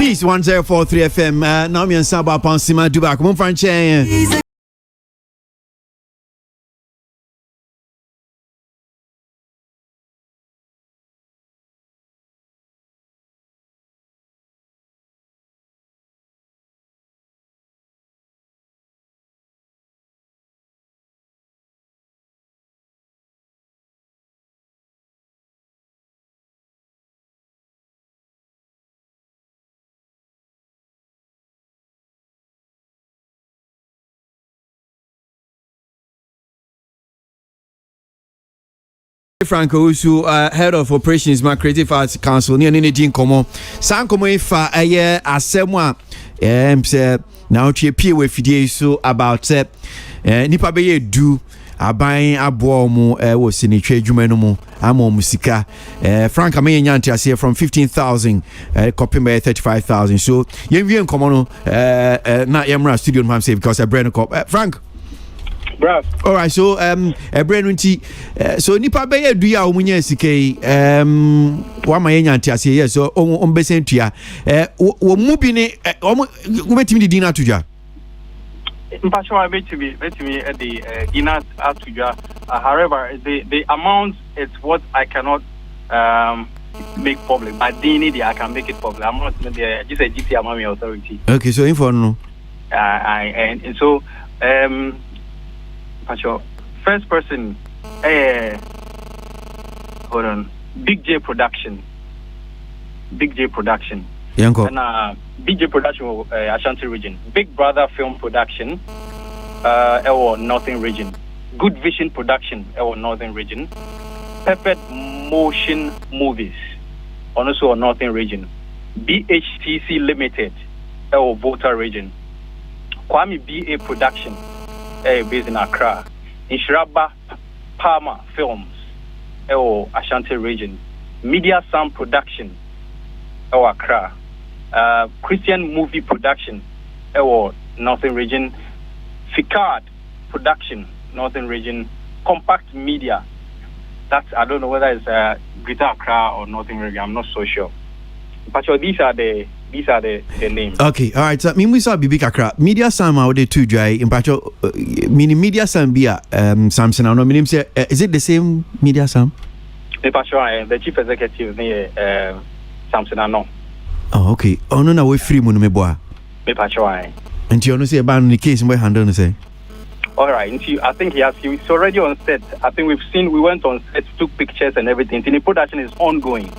Peace 1043 FM. Now me and Saba Pansima Duba. Come on, Franche. Franco Usu, head of operations, my creative arts council, near Nini Komo. San Komo ifa aye asemwa say now chi with fidie so about nipa be do aban abo mu wo sinitwe adwuma no mu amo musika Frank ame nyanti ase from 15,000 copy by 35,000 so yen komo no na yemra studio no say because I brand cop Frank. Bruv. All right, so brand so nipa be ye dua omunya sike wa ma yenya ntiase yes so on be sentua wo mu bi ne wo betimi di dina tudwa Mpasho I betimi at the dina atudwa however the amount is what I cannot make public but dini I can make it public. I'm not just a GT Amami authority. Okay, so info no and so first person, hold on, Big J Production. Yanko. And Big J Production, Ashanti region. Big Brother Film Production, our Northern region. Good Vision Production, our Northern region. Peppered Motion Movies, also our Northern region. BHTC Limited, our Volta region. Kwame BA Production, based in Accra. Inshiraba Palmer Films, Ashanti region. Media Sound Production, Accra. Christian Movie Production, Northern region. Ficard Production, Northern region. Compact Media, that's I don't know whether it's Greater Accra or Northern region. I'm not so sure. But these are the names. Okay, all right. So me saw Bibi Kakra. Media Sam out there too dry. In pacho mini Media Sam be Samson. I know me say is it the same Media Sam? The chief executive Samson I know. Oh okay. Oh no we free mo no me boa. Me pacho I. And you know say about the case we handle no say. All right. I think he's already on set. I think we went on set, took pictures and everything. The production is ongoing.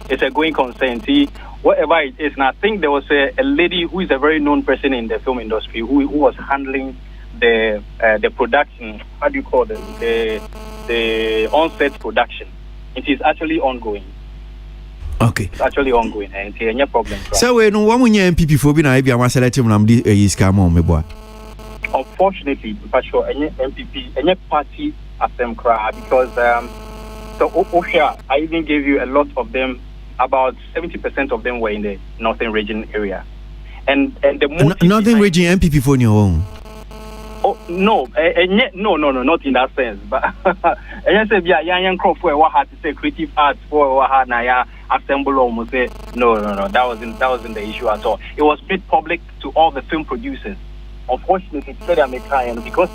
It's a going concern. See, whatever it is, and I think there was a lady who is a very known person in the film industry who was handling the production. How do you call it? The on-set production. It is actually ongoing. Okay. It's actually ongoing, and it's no problem. So we no one munya MPP for be na bia wa select him na mdi scam on me boy. Unfortunately, for sure, any MPP, any party assem cry because so here I even gave you a lot of them. About 70% of them were in the Northern region area, and the Northern region MPP for your own. Oh no, no, not in that sense. But I said, yeah, young crop for what had to say creative arts for what had Naya assemble almost say no. That wasn't the issue at all. It was made public to all the film producers. Unfortunately, said I'm a client because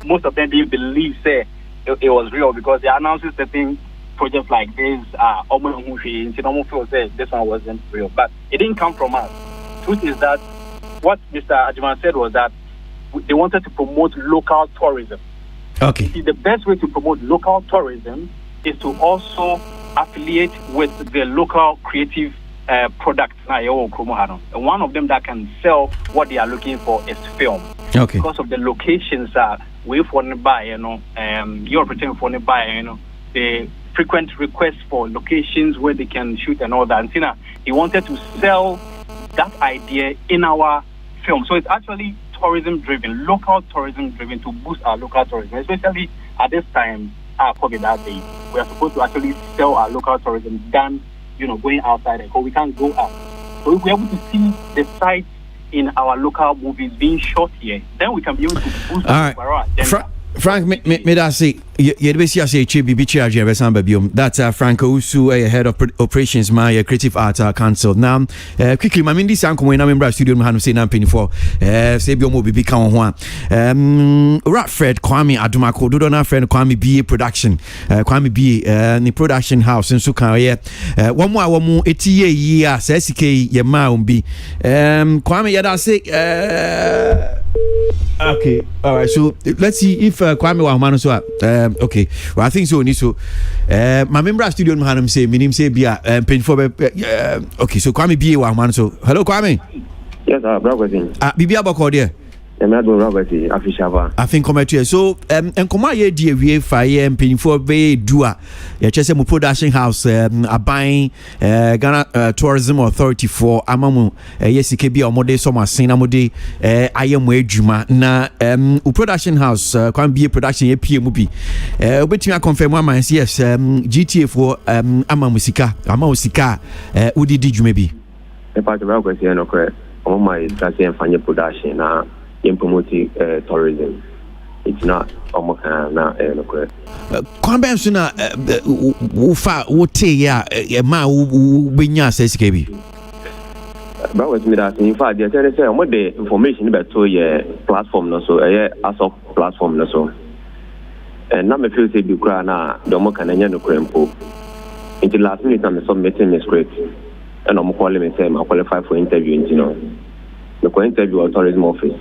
most of them didn't believe say it was real because they announced the thing. Projects like this, this one wasn't real, but it didn't come from us. Truth is that what Mr. Ajiman said was that they wanted to promote local tourism. Okay. See, the best way to promote local tourism is to also affiliate with the local creative products. And one of them that can sell what they are looking for is film. Okay. Because of the locations we for buy, you're pretending for buy, the frequent requests for locations where they can shoot and all that. And he wanted to sell that idea in our film. So it's actually tourism-driven, local tourism-driven to boost our local tourism, especially at this time, COVID that day. We are supposed to actually sell our local tourism than, going outside because we can't go out. So if we're able to see the sites in our local movies being shot here, then we can be able to boost our agenda. Frank, me that say you basically say Chibi Bichia Samba Biom. That's Frank Usu, head of operations, my creative art council. Now, quickly, my Mindy Sanko when I'm in studio, I'm saying I'm paying for Sabio Mobi become one. Rat Fred Kwame Adumako, do not friend Kwame BA production, Kwame BA, the production house in Suka. One more 80 years, SK Yamaumbi. Kwame Yada say, okay, all right. So let's see if Kwame Wahmano so. Okay, well I think so. So, my member of studio Mahanam say, minim say bia paying for. Okay, so Kwame BA Wahmano so. Hello Kwame. Yes, Brother. Bibi Abako there. I think come here. So and come here dear we fire paying for be dua. Yeah, just a production house a buying Ghana Tourism Authority for amamu yes ke bia omode so masin amode ayemu adwuma na production house can be a production ye pie mu bi obetimi confirm am yes GTA for amamu sika udi di dwuma bi e part of question no correct on my station fanya production na promoting tourism. It's not almost na correct. Kwamba suna ufa wote ya ma ubenya SKB. But was me that in fact they say what the information about to your platform no so as of platform no so. And na me feel say bi kra na do mo kan anya no krempo. Until last minute I'm submitting my script and I'm calling me say I qualify for interview you know. The interview at tourism office.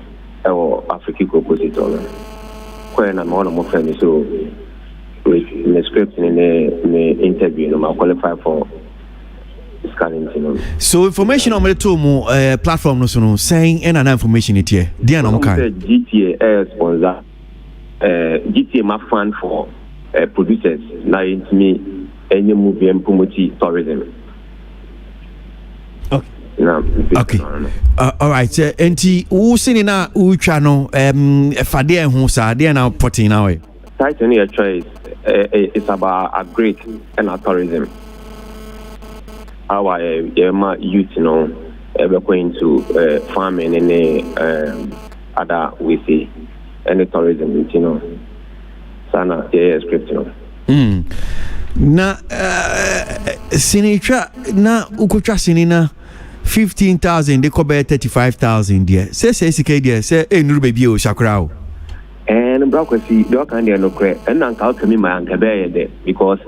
African compositor. When I'm on my friend, so with the script in the interview, I'm qualified for scanning. So information on the two platform, no saying any information it here. Dear no kind. GTA sponsor. GTA my fund for producers. Now it's me any movie and promoting tourism. Okay. All right. Enti usini na uchano fade hu sa de na potting now. Title here choice it's about a Greek and a tourism. Our youth ever going to farming and other we see any tourism sana script na sinitra na ukucha sinina 15,000 they cover 35,000 there. Say CK there. Say nuru baby o shakra. And Kwasi do kan there no cre. And nan ka me my anka be there because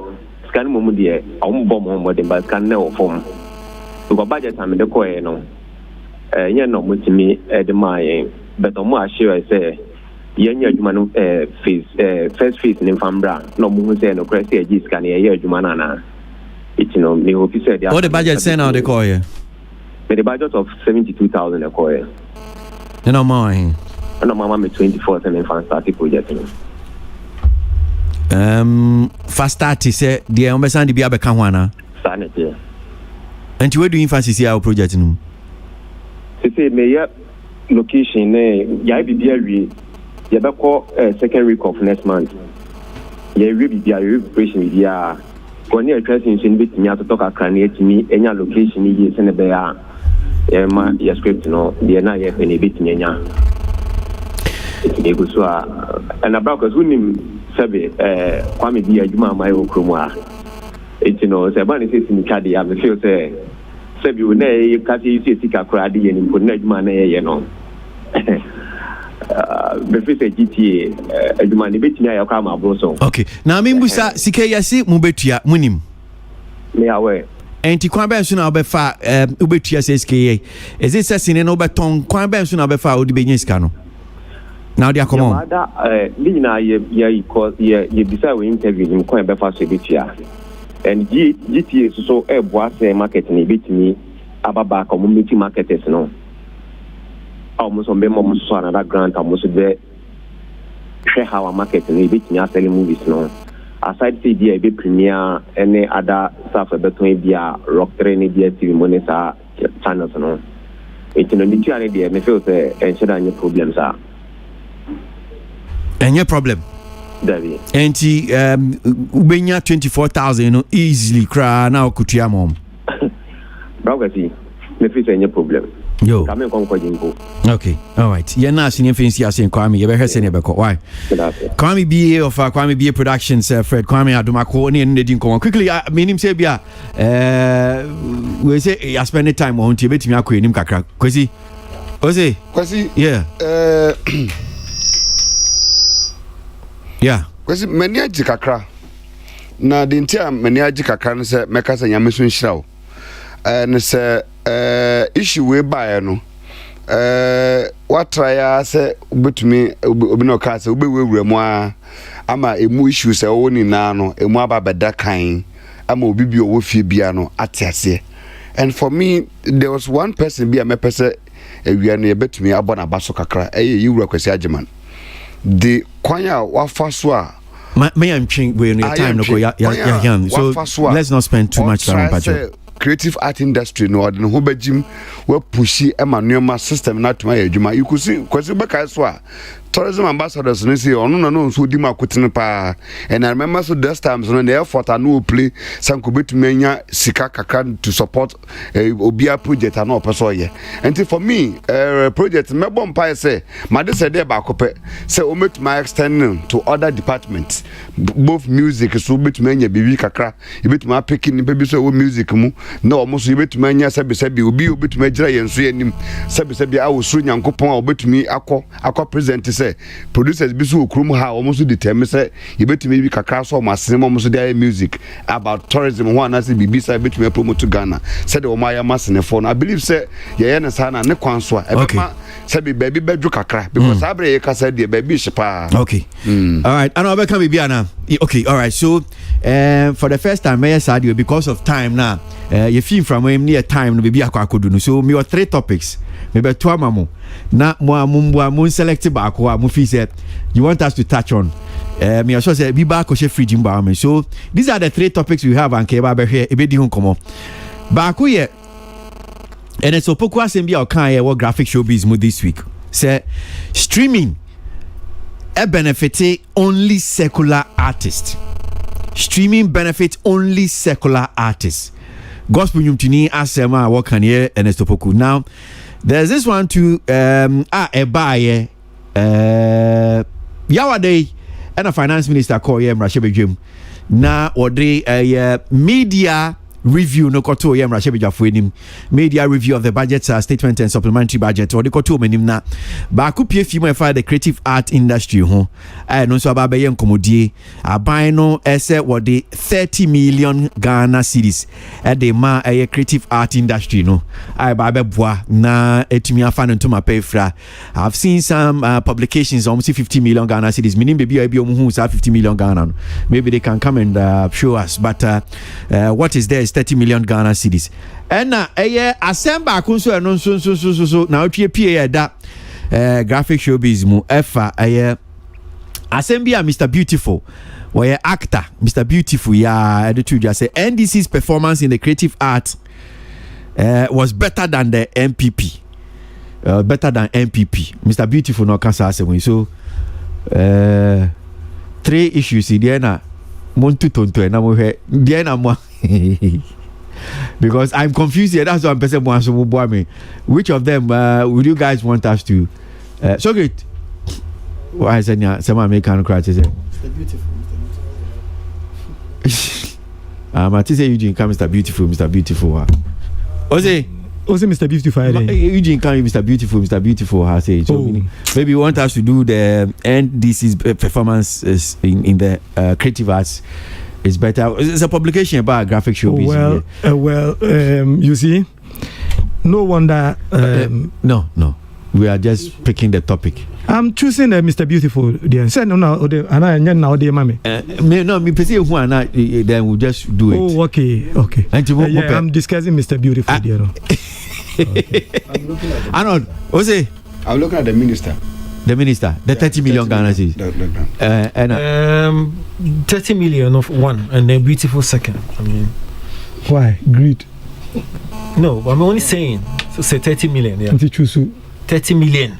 scan mumu there. Am bom mo dem but scan na form. So budget am de ko no. Nya no mutimi de my but omo assure say yenya adwuma no first phase ni fambra no mu say no cre say agi scan ye adwuma na. It me hope say there. What the budget say now they call you? The budget of 72,000 a quarter. No mine. And no mama me 24,000 fan started project. Fast start say the understand the biabe kanwana. Sanity. And you do emphasis here our project no. Say me location ya bibia wi ya be call second week of next month. Ya wi bibia operation bibia koni addressing sin bitimi atotoka kan etimi enya location yi se ne be ya ma ya script no de na ya pe ne bitimi enya ego so and about cuz unim sabe kwame bi adwuma mai okromu a se ba ne se sin kade ya me feel say sabe u na e ka se sika kra de ye ni ko na adwuma na ye no before GTA adwuma ne betimi ya kwa ma bro so. Okay, na me mbusa sika yasi mu betua munim me awe enti kwan ben so na obefa ubetua SKA is it sesine na obeton kwan ben so na obefa odi benye sika no now dia come on ni na ye bisa we interview ni kwan befa so betua and GTA so e boa say market ni betimi ababa community marketers no almost on memo so another grant almost be share our market ni betimi selling movies no aside say dia be premiere any other stuff between dia rock train dia TV money channels no it no need to any dia me feel say ensure any problems are any problem David enti ubenya 24,000 no easily cry now kutua mom Bravo, see me feel any problem yo come on ko jimpo Okay, all right. You're not seeing things here saying Kwame. You better say Nebeko. Why? Kwame BA of Kwame BA Productions, Fred Kwame Adumako, and Nedin Kong. Quickly, I mean, him say, we say, I spend the time on to bet me a queen in Kakra. Kwasi? Yeah. Yeah. Kwasi, many a Kakra. Na the entire many a Kakra, say, Mekasa Yamesun Shrow. And say, issue we buy, no. What try say betumi obi no ka say obi wewure mu a ama emu issue say woni na no emu aba beda kan ama obi bi owo fie bia no atiase. And for me there was one person be a me pese ewia no betumi abona baso kakra yiwura Kwasi Agyeman the kwanya wafa so a me am twin we no time no go ya so let's not spend too much time on it. Creative art industry no ordin ho bajim we pushi emanuema system na tuma ya adwuma you could see Kwasi beka so a tourism ambassadors no say ono no so di makotene pa and I remember so this time so the effort no play sanko betumi anya sika kakra to support obia project na opeso ye and for me project mebo mpa say my dey say dey ba kope say o metuma extend to other departments both music so betumi anya bibi kakra betumi picking ni bebi so music mu na o mo so betumi anya sabi obi betumi agira yenso yanim sabi awosuru nyankopon a obetumi akọ present producers be so krum ha almost determine say you betumi bi kakra so ma cinema almost dey music about tourism one as bibi say betumi promote Ghana said o ma ya masene for I believe say ye na sa na ne kwanso a e ma say baby bedru kakra because abre ye ka say dey baby shipa. Okay. All right, and I'll come bibia na. Okay, all right, so for the first time I said you because of time now you feel from him near time no bibia kwakodu no so me were 3 topics maybe 2 amamo na mo select back wa mo feel say you want us to touch on me also say bi ba ko she fridge environment. So these are the 3 topics we have and ke ba be hwe e be di ho komo ba ko ye and it's opoku asem bia o kan ye wo graphic showbiz mo this week say streaming benefit only secular artists. Streaming benefit only secular artists. Gospel nyumtini asema wo kan ye and it's opoku. Now there's this one too ebaye yawade and a finance minister call ye Mrashebedwem na ode media review no koto ye Mrashebedwafo enim media review of the budget statement and supplementary budget or the koto menim na ba ku pie fi mo fa the creative art industry ho no so aba be ye nkomodie aban no ese wode 30 million Ghana cedis e de ma creative art industry no ai ba be boa na etimi afa no ntoma pefra. I've seen some publications almost 50 million Ghana cedis meaning baby I be omu 50 million Ghana no. Maybe they can come and show us but what is there is 30 million Ghana cedis. And assemble kunso no so na otwe pie da graphic showbiz mu efa assembly Mr Beautiful where actor Mr Beautiful attitude say NDC's performance in the creative art was better than the MPP. Better than MPP. Mr Beautiful no can say so 3 issues there na montu tonto na mo he there na mo because I'm confused here. That's why I'm person mo so mo me. Which of them would you guys want us to so great? Why is it some American crowd say Mr Beautiful I say Eugene come Mr Beautiful Ose Mr Beautiful Eugene come Mr Beautiful I say so maybe you want us to do the NDC's performance in the creative arts is better. It's a publication about graphic showbiz. You see, no wonder. No. We are just picking the topic. I'm choosing Mr. Beautiful. Say no, now mommy. No, me perceive who and then we'll just do it. Oh, okay. I'm discussing Mr. Beautiful. I'm looking at. Arnold, what's it? I'm looking at the minister. The 30 million Ghana cedis. 30 million of one and a beautiful second. I mean, why greed? No, I'm only saying. So say 30 million. Yeah. 30 million.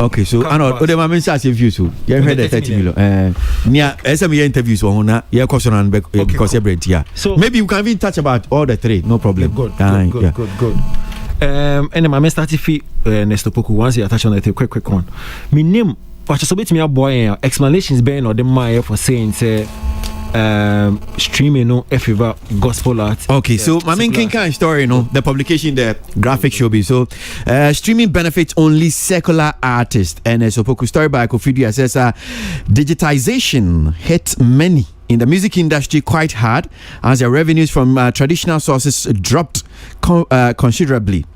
Okay, so Arnold, what the man says if you so you heard the 30 million. Near some interviews on na your question and because yeah. So maybe you can even touch about all the 3. No problem. Good. and my started fee next to once you touch on it, a quick one. My name, watch a bit me a boy, explanations being or the Maya for saying, say, streaming no ever gospel art. Okay, so my main kind story, the publication, the graphic showbiz. So streaming benefits only secular artists, and so Poku story by Kofidia says digitization hit many in the music industry quite hard as their revenues from traditional sources dropped considerably.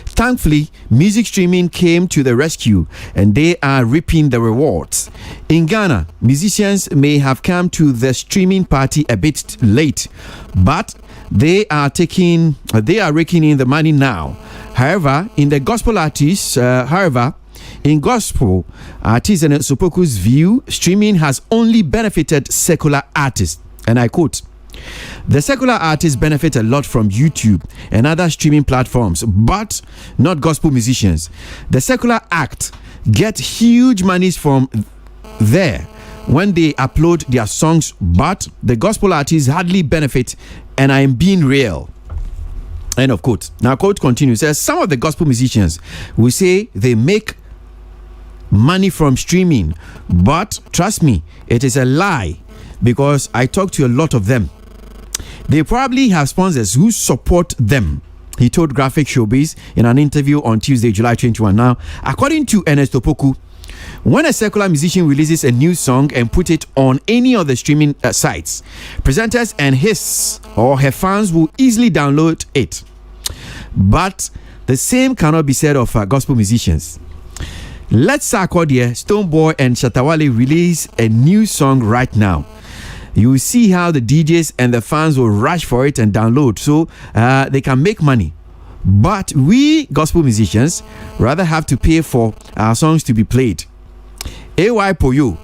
Thankfully, music streaming came to the rescue and they are reaping the rewards. In Ghana, musicians may have come to the streaming party a bit late, but they are raking in the money now. However, in gospel artists and Sopoku's view, streaming has only benefited secular artists. And I quote, "The secular artists benefit a lot from YouTube and other streaming platforms, but not gospel musicians. The secular act get huge monies from there when they upload their songs, but the gospel artists hardly benefit, and I am being real." End of quote. Now quote continues, says some of the gospel musicians will say they make money from streaming, but trust me, it is a lie because I talk to a lot of them. They probably have sponsors who support them, he told Graphic Showbiz in an interview on Tuesday, July 21. Now, according to Ernesto Poku, when a secular musician releases a new song and put it on any of the streaming sites, presenters and his or her fans will easily download it. But the same cannot be said of gospel musicians. Let's Sarkodie, Stonebwoy and Shatawale release a new song right now. You will see how the DJs and the fans will rush for it and download so they can make money. But we gospel musicians rather have to pay for our songs to be played. AY Poyo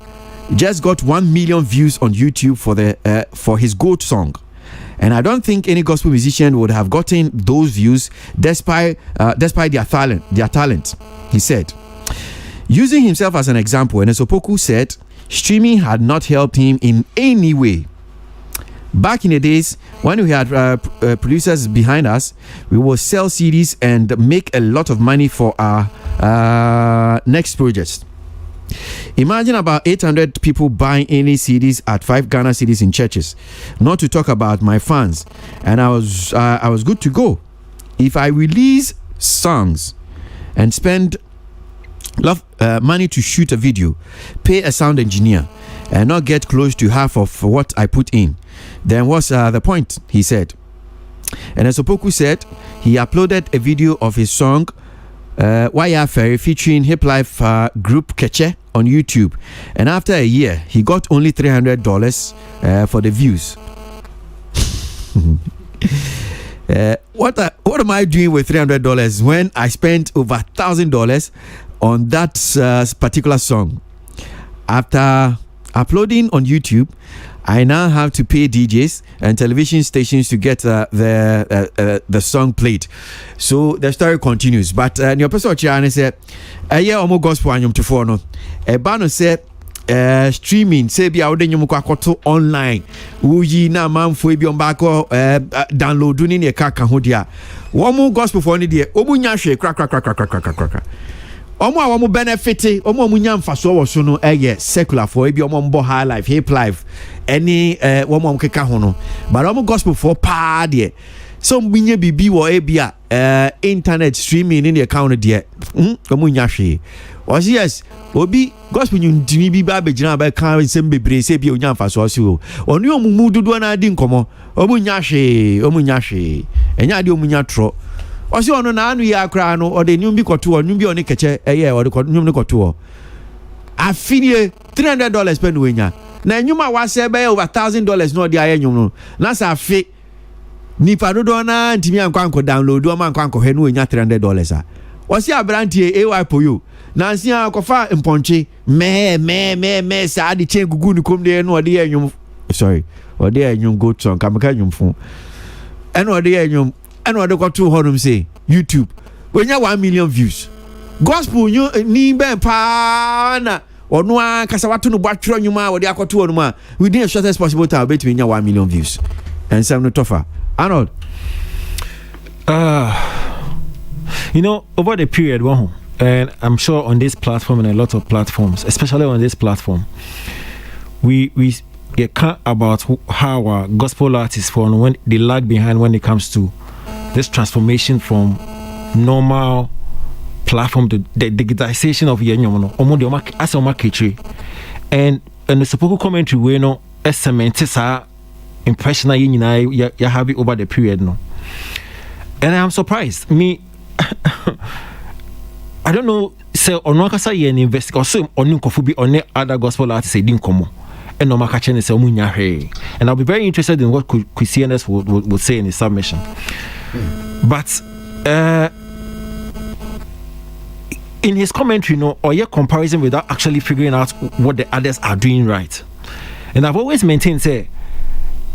just got 1 million views on YouTube for his GOAT song. And I don't think any gospel musician would have gotten those views despite their talent, he said. Using himself as an example, Enesopoku said, streaming had not helped him in any way. Back in the days when we had producers behind us, we would sell CDs and make a lot of money for our next projects. Imagine about 800 people buying any CDs at 5 Ghana CDs in churches. Not to talk about my fans, and I was good to go. If I release songs and spend money to shoot a video, pay a sound engineer, and not get close to half of what I put in, then what's the point? He said. And as Opoku said, he uploaded a video of his song Waya Ferry featuring Hip Life group Keche on YouTube, and after a year he got only $300 for the views. What am I doing with $300 when I spent over $1,000 on that particular song? After uploading on YouTube, I now have to pay DJs and television stations to get the song played. So the story continues. But your person said, omo gospel anyum to no. Bano said streaming say bi awde nyum kwakoto online. Uyi na manfo bi ombako download ni ne kaka ho dia. Womo gospel for ni de omu nya hwe kra. Omo a womo benefit omo nya mfaso wo so no secular for ebi omo mbo high life hip life any womo mkeka ho no but omo gospel for pa de so mbinye bibi wo ebia internet streaming in the account de omo nya hwe was yes obi gospel nyuntimi bi ba begina ba kan sem bebre se bi onya mfaso so onu omumu dudu na adi nkomo omo nya hwe enya de omo nya tro osi ono na anu ya akra no ode nyum bi koto nyum bi oni keche ode nyum ni koto afinie $300 spend wenya na nyum a wase be over $1,000 no de aye nyum no na sa afi ni padodo na ntimi ankwanko download o mankwanko he no wenya $300 a osi abrantie AY Poyo na nsia akofa mponche me sa ade chen gugu ni kom de no ode ye nyum sorry ode ye nyum go to kameka nyum fun eno ode ye nyum and what they got to honum say YouTube when you 1 million views gospel you ni be pa na onu akasa watu no bwatro nyuma we dey akoto onuma within a shortest possible time between 1 million views and some no tougher Arnold You know, over the period, and I'm sure on this platform and a lot of platforms, especially on this platform, we can't about how our gospel artists when they lag behind when it comes to this transformation from normal platform to the digitization of and the support commentary we know cements impression you have it over the period no. And I'm surprised I don't know say onwakasa ye invest or so on kofubi on other gospel artists say didn't come and no makachene say omunya he. And I'll be very interested in what Christians would say in his submission. But in his commentary, or your comparison without actually figuring out what the others are doing right. And I've always maintained say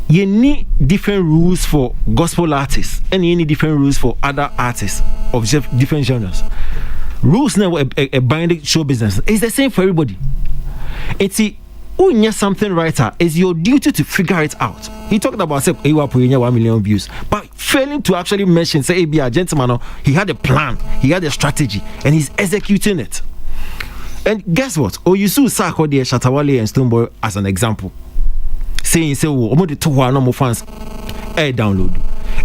you need different rules for gospel artists and you need different rules for other artists of different genres. Rules now a binding show business is the same for everybody. It's when you're something writer, it's your duty to figure it out. He talked about say he was putting 1 million views, but failing to actually mention say be a gentleman, he had a plan, he had a strategy, and he's executing it. And guess what? You saw Sako there, Shatawale and Stoneboy as an example, saying say the 2 normal fans download.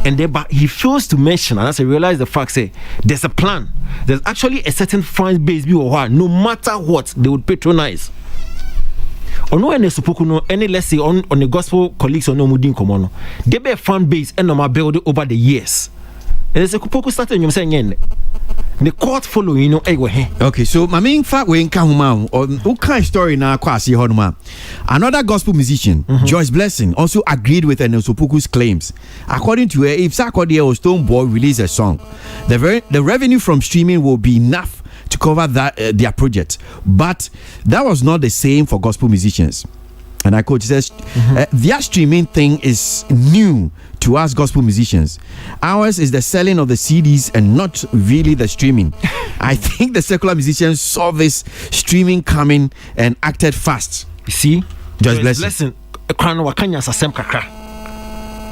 And then, but he fails to mention, and as I realize the fact, say there's a plan. There's actually a certain fan base, no matter what they would patronize. Or no any support no any let's say on the gospel colleagues or no mudin komono. They be a fan base and no build over the years. And there's a couple started you saying the court following okay, so my main fact we huma on who kind story na Kwasi honuma. Another gospel musician, Joyce Blessing, also agreed with Enosopuku's claims. According to her, if Sarkodie or Stoneboy release a song, the revenue from streaming will be enough to cover that their project. But that was not the same for gospel musicians. And I quote, says, their streaming thing is new to us gospel musicians. Ours is the selling of the CDs and not really the streaming. I think the secular musicians saw this streaming coming and acted fast. You see? Just blessing.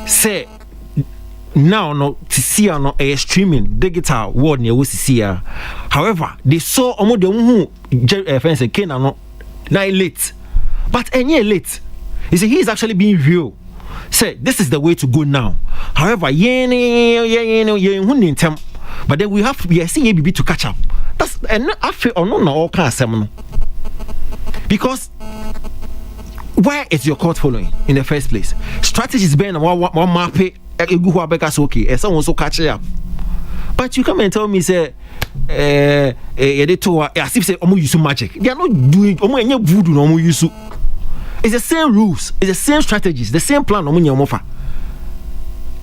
Say, now no to see no a streaming digital world near see. However, they saw almost the who fence came no late. But any late. You see, he is actually being real. Say, this is the way to go now. However, but then we have to see ABB to catch up. That's and I feel no all kind of seminal. Because where is your court following in the first place? Strategies being one map okay, and someone so catch up. But you come and tell me say as if say use magic. They are not doing voodoo no use. It's the same rules, it's the same strategies, the same plan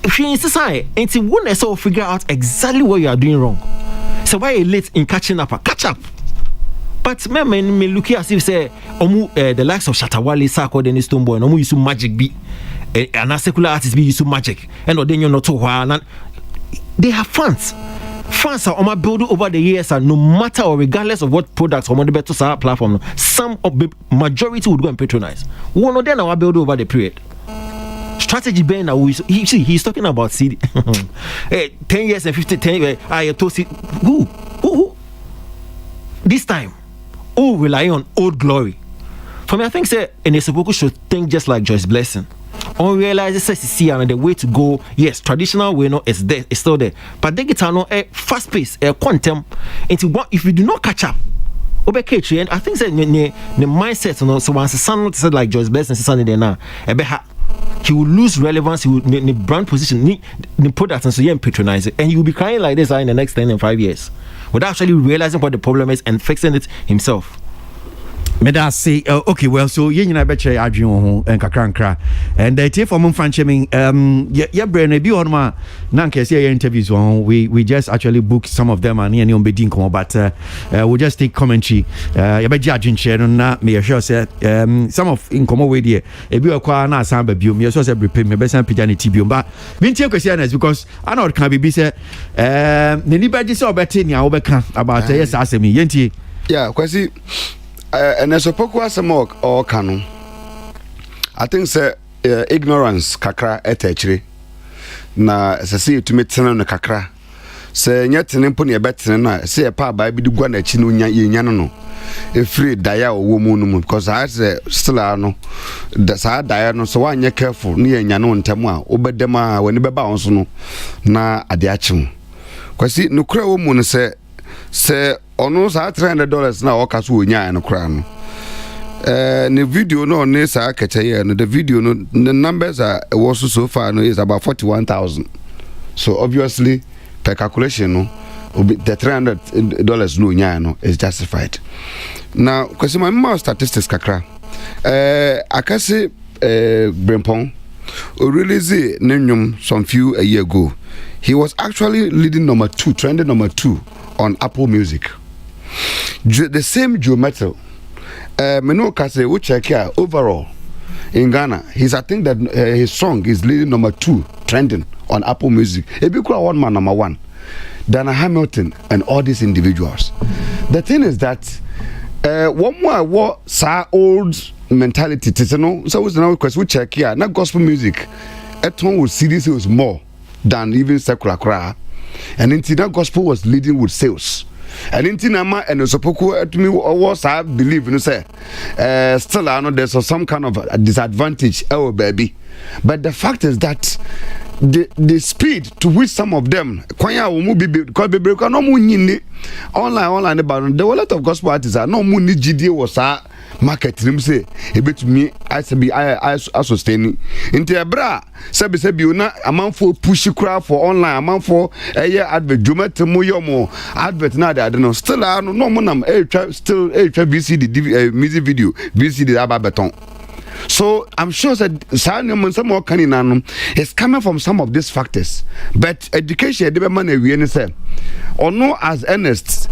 if you insist until one so figure out exactly what you are doing wrong. So why are you late in catching up? Catch up. But me look as if say the likes of Shatawale, Sako, then Stoneboy, no use magic be and a secular artist be use magic and then you're not to they have fans. Fans are on my building over the years, and no matter or regardless of what products on the better platform, some of the majority would go and patronize. One of them are build over the period. Strategy being now, he's talking about CD. 10 years and 10 I told it. Who? This time, who rely on old glory? For me, I think say Enosopuku should think just like Joyce Blessing. On realize and the way to go, yes, traditional way is there, it's still there. But digital no fast pace, quantum. Into what if you do not catch up? And I think that the mindset, so once the son said like Joyce Blessing Sunday there now, he will lose relevance, he will the brand position, the product, and so you patronize it, and he will be crying like this in the next 10 and 5 years without actually realizing what the problem is and fixing it himself. Meda say okay, well, so you know better adwin ho enkakrankra and the take for mum francheming ya brain e bi on ma na nke say interviews on we just actually book some of them and any on bedin come but we'll just take commentary ya be adwin share no na me sure say some of in come we there e bi akwa na asan ba biom me sure say prepare me be san pija ne tibiom ba me ntie kwesi na because I know can be say ne ni ba ji say obete nia obeka about yes asemi yentie yeah kwesi and as a poco as a mock or canon, I think say ignorance kakra etechri na as I see to meet on the kakra se nyetene mpo ne betene na se e pa ba bi di gwa na chi no nya yenya no efri daya owo mu no mu because I say still no the sa daya no so wanye careful ne yenya no ntemu a obedema wani beba won so no na ade achi Kwasi no kura wo mu no se ono sa $300 na o kaso onya no kura no the video no ne sa kache no the video no the numbers are was so far no is about 41,000 so obviously per calculation no the $300 no nya no is justified now because my statistics kakra akase Brempong release nenum some few a year ago he was actually leading trending number 2 on Apple Music the same geometry Meno Kase we check here overall in Ghana I think that his song is leading number 2 trending on Apple Music Ebikura one man number 1 Dana Hamilton and all these individuals the thing is that one more sa old mentality so was now because we check here not gospel music at home with CDs was more than even secular cry and into that gospel was leading with sales and in Tinama and Sopoku to me was I believe you say still I know there's some kind of a disadvantage baby but the fact is that the speed to which some of them kwanya wo mu be because be no mu nyini online about there were a lot of gospel artists are no mu ni gidie was market nim say ebetumi I sustain into ebra sebi una amanfo push crowd for online amanfo advert jumetemu yomo advert na dey no still no mo nam still VCD music video VCD aba beton. So I'm sure that some more caninanum is coming from some of these factors. But education the man we say or no as earnest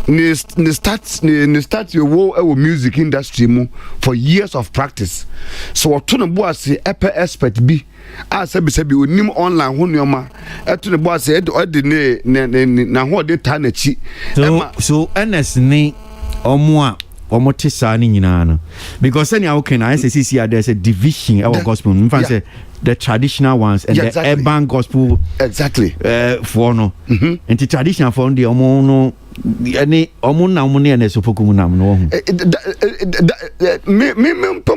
ni start your war music industry for years of practice. So what to know say expert be as say onim online ho nyoma eto ne boss e de na ho de ta na chi so earnest ni omo omotisa ni nyina no because any how can I say there's a division our gospel in fact say the traditional ones and the urban gospel for no and the traditional for the omo no any omo na omo ne sopoku mu nam no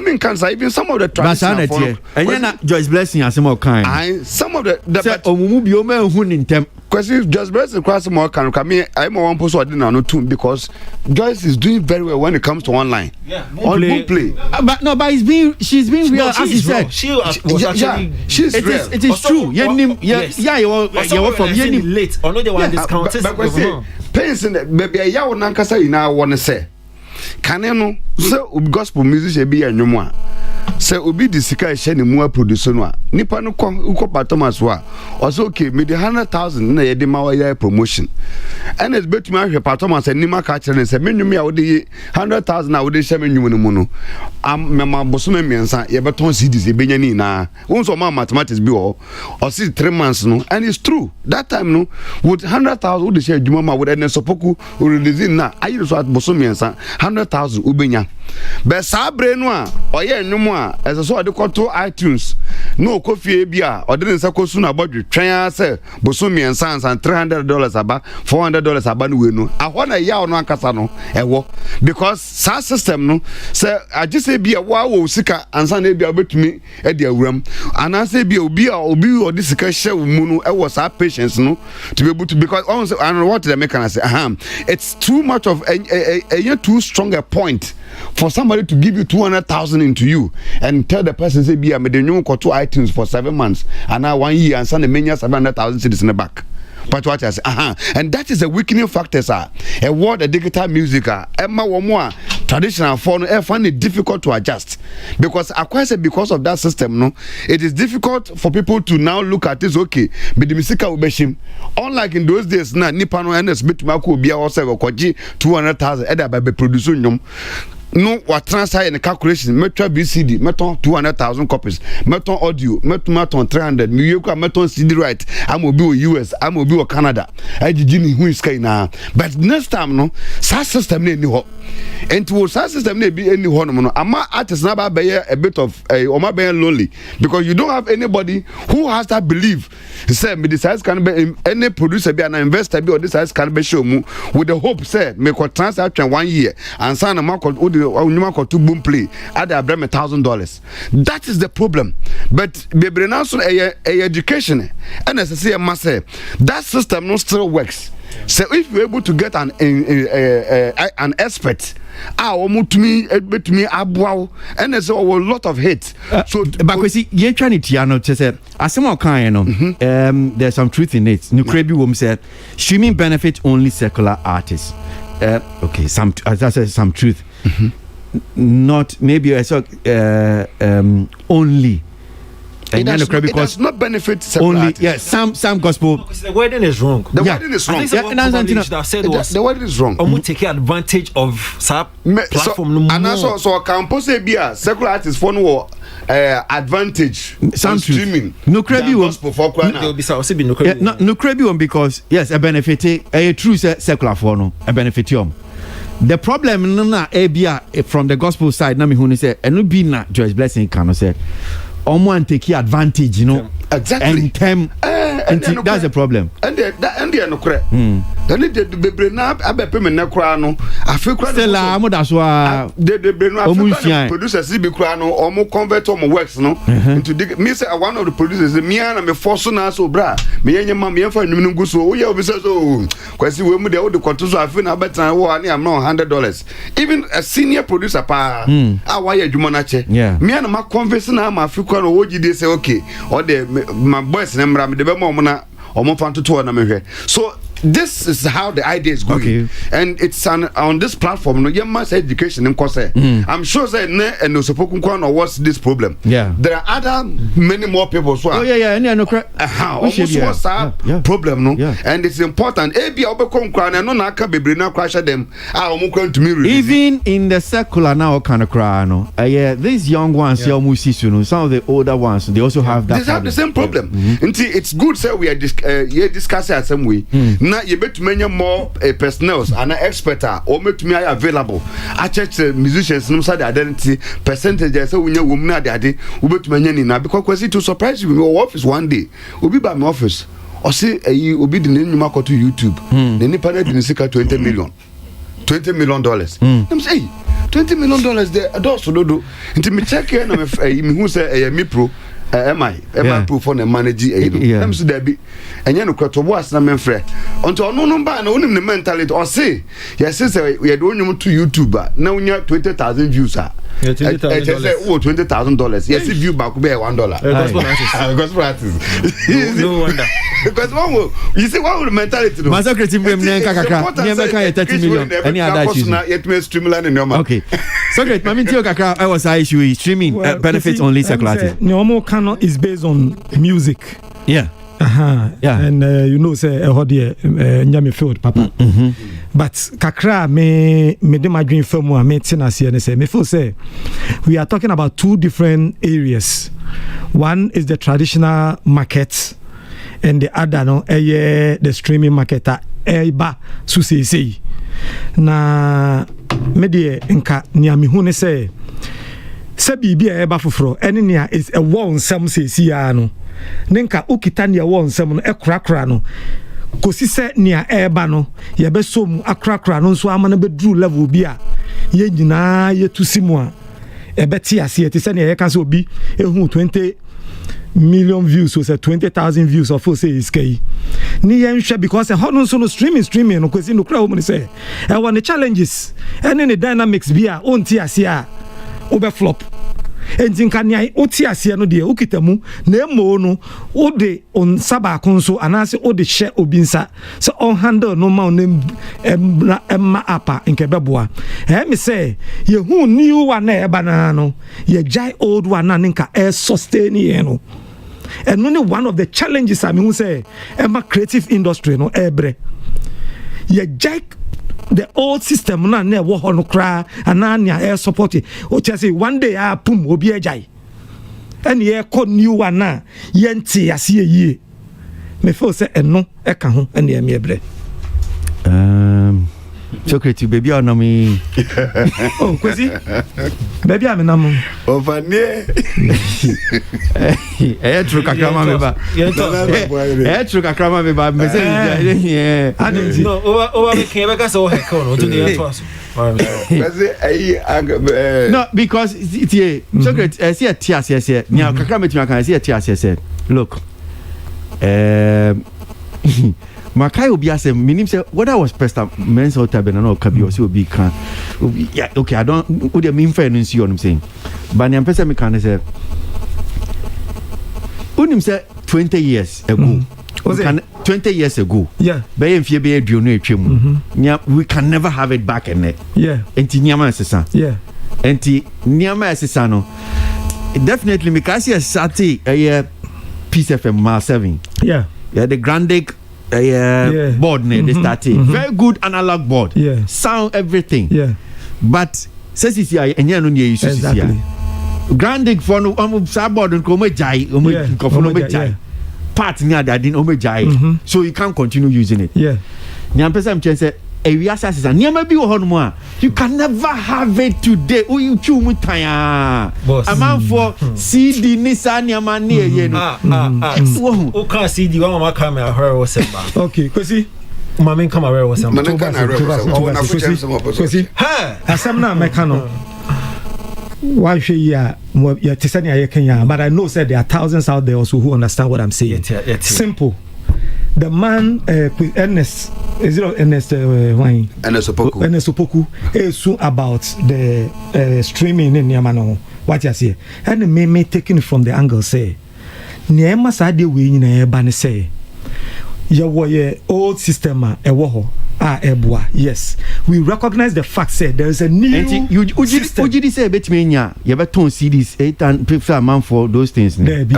me cancer even some of the traditional for and na Joyce Blessing as more kind some of the omo bi o ma hu ni ntem Kwasi Joyce Blessing Kwasi more can me I'm one person ordinary no too because Joyce is doing very well when it comes to online play. But she's been real as you said she was actually she's real it is true you from late or no they want discounted pains in baby ya won nkasa ina won say can no so gospel musician be anwom say obi di sika ehye ne mu produce no a nipa no ko Thomas wa o say okay me the 100,000 na ye de ma wa promotion and it's bet me ahwe Thomas anima ka kire ne say menwum ya wo de 100,000 na wo de hye menwum no mu no am mema bosome miensa ye beton CDs e benya ni na won so ma mathematics bi o see 3 months no and it's true that time no with 100,000 wo de hye adwuma ma wo de ne sopoku o release na ayi so bosome miensa 100,000 ubenya be sabre no a oye nwum a ese so de koto iTunes no kofie bia o de nsa kosu na bodwe twen say bosome miensa ansan $300 aba $400 aba no we no aho na ya no ankasa no ewo because sa system no say agise bia wo sika ansan na bia betumi e de awuram anase bia obi o de sika hye mu no e was our patience no to be able to because I don't know what they make and I say it's too much of a too strong a point for somebody to give you 200,000 into you and tell the person say be me the new to iTunes for 7 months and now 1 year and send the mania 700,000 cedis in the back. But what I say, and that is a weakening factor, sir. A word, a digital music, Emma Womwa, traditional phone, I find it difficult to adjust because I quite say because of that system, no, it is difficult for people to now look at this. Okay, but the music will be shim. Unlike in those days, now Nipano and Smith Marco be also 200,000 either by producing them. no what transfer in the calculation metro BCD meton 200,000 copies meton audio meton 300 me you meton CD right I'm will be US I'm will be Canada I did who is na but next time no sa system ni ho and to sa system ni be any ho no ama artist na ba be a bit of o ma be lonely because you don't have anybody who has that belief say me this size can be any producer be an investor be or this size can be show mu with the hope say me ko transfer 1 year and sign a mark to boom play at the $1,000. That is the problem. But bebre na so education and as I say massive that system no still works. So if you're able to get an expert betumi aboa and there's a lot of hate so but Kwasi you trying to no say asem kan no there's some truth in it no krebi wom said streaming benefit only secular artists okay some as I said some truth not maybe I saw only it does not benefit only artists. Yes some gospel the wording is wrong the wording is wrong the wording is wrong take advantage of platform and also campus be secular artists for no advantage some streaming no krebi no krebi because yes a benefit a true secular for no a benefitium. The problem na from the gospel side na me hu ni say eno bi na Joyce Blessing can say omo take advantage you know exactly and that's the problem and no kre then the bebre na abepe me na kra no afekra still am da so the bebre no afekra producers be kra no omo convert omo works no into me say one of the producers me na me force na so bra me yenye ma me fa num ngu so we obi say so Kwasi we mu de wo de kwoto so afi na betan wo ani am no $100 even a senior producer pa wa ya adwuma na che me na ma converse na ma afekra no wo gide say okay or the my boys na me de be mo na omo fanto to na me hwe so this is how the idea is going and it's on this platform no mass education in Kwasi I'm sure that and no support kun what's this problem there are other many more people so problem no and it's important ebi obekon kra na no na aka bebre na crash them omo kwan to me even in the secular now kind of cry no these young ones some of the older ones they also have that they have the same problem it's good say we are discussing at some way na you bet many more personnels and expert or met me available I check musicians no say identity percentage say we woman na dey we bet many ni na because Kwasi to surprise you my office one day obi by my office or say obi the name to YouTube the nipa na dey sika $20 million I'm say $20 million there adults do until me check here na me who say me pro am I proof on the manager I'm so there be and you know to was na menfre until no ba na onim the mentality or say yes say we do only to YouTuber now we have 20,000 views $20,000 yes view back be $1 gospel artist no wonder because one you see what the mentality do master creative game kakaka never can 30 million any other issues yet me streamline in your okay so great mami tio kakaka I was issue streaming benefits only secular normal canon is based on music and you know say hodie nyame field papa but kakra me de my dream film wa me tina se say me feel say we are talking about two different areas. One is the traditional market and the other no the streaming market ba so say na me de nka nyame hu ne say bibia eba foforo ene nia is a won sam say ya no nenka ukita nia won sam no ekrakra no kosi se nia eba no ye be som akrakra no so amana be dru level bi a ye nyina ye tusimu a ebeti ase ye se nia ye kan so obi ehu 20 million views so say 20,000 views of say is kay ni yen hwe because how no so no streaming no kosi no kra ho mo say e won the challenges ene the dynamics bi a onti ase a obe flop enjinka nya oti ase no de okitamu na emo no ode on saba konso anase ode share obinsa so on handle no ma on emma apa nke beboa me say ye hu new one na eba na no ye jai old one na nka sustain ye no and only one of the challenges I mean say emma creative industry no ebre ye jai the old system na na wo ho no kra ana na air support o say one day I pum obi ajai and ye call new one na yenti ase yie me feel say eno e ka ho and ye me bre chocolate baby on me oh Kwasi baby am na mo ovane true kakrama me ba true kakrama me ba me say no over me can be so heck on to the answer no because chocolate see a tia say nya kakrama me kan see a tia say look Makai obi asem minim say whether was Pastor men's altar be na oka bi o say obi kan yeah okay I don't who dey mean fair no see on saying but nyam pesa me kan say unim say 20 years ago 20 years ago yeah be mfie be aduonu atwam we can never have it back in it yeah enti nyama sesa yeah enti nyama sesa no definitely me can see a sati Peace FM ma 7 yeah the Grandic board they started very good analog board sound everything but says is here enya no ne issue here Grandic for no board ko jai ko no jai part near that din jai so you can't continue using it nyam pesa m say we assassin niam bi wo hono a you can never have it today o you chu mu tan a man for CD ni sa niam na ye no o ka CD wa mama ka me ahore wo semba okay Kwasi mama come ahore wo semba Kwasi ha asam na me ka no why should you tesania ye Kenya but I know said there are thousands out there also who understand what I'm saying simple the man Ernest is it Ernest wine Ernest Opoku is about the streaming in Yamano what you say and me taking it from the angle say niema sade we nyina eba ne say ye wo ye old system a ewo ho eboa yes we recognize the fact say there is a new system uji say betime nya ye beton CDs 8 and prefer man for those things Debbie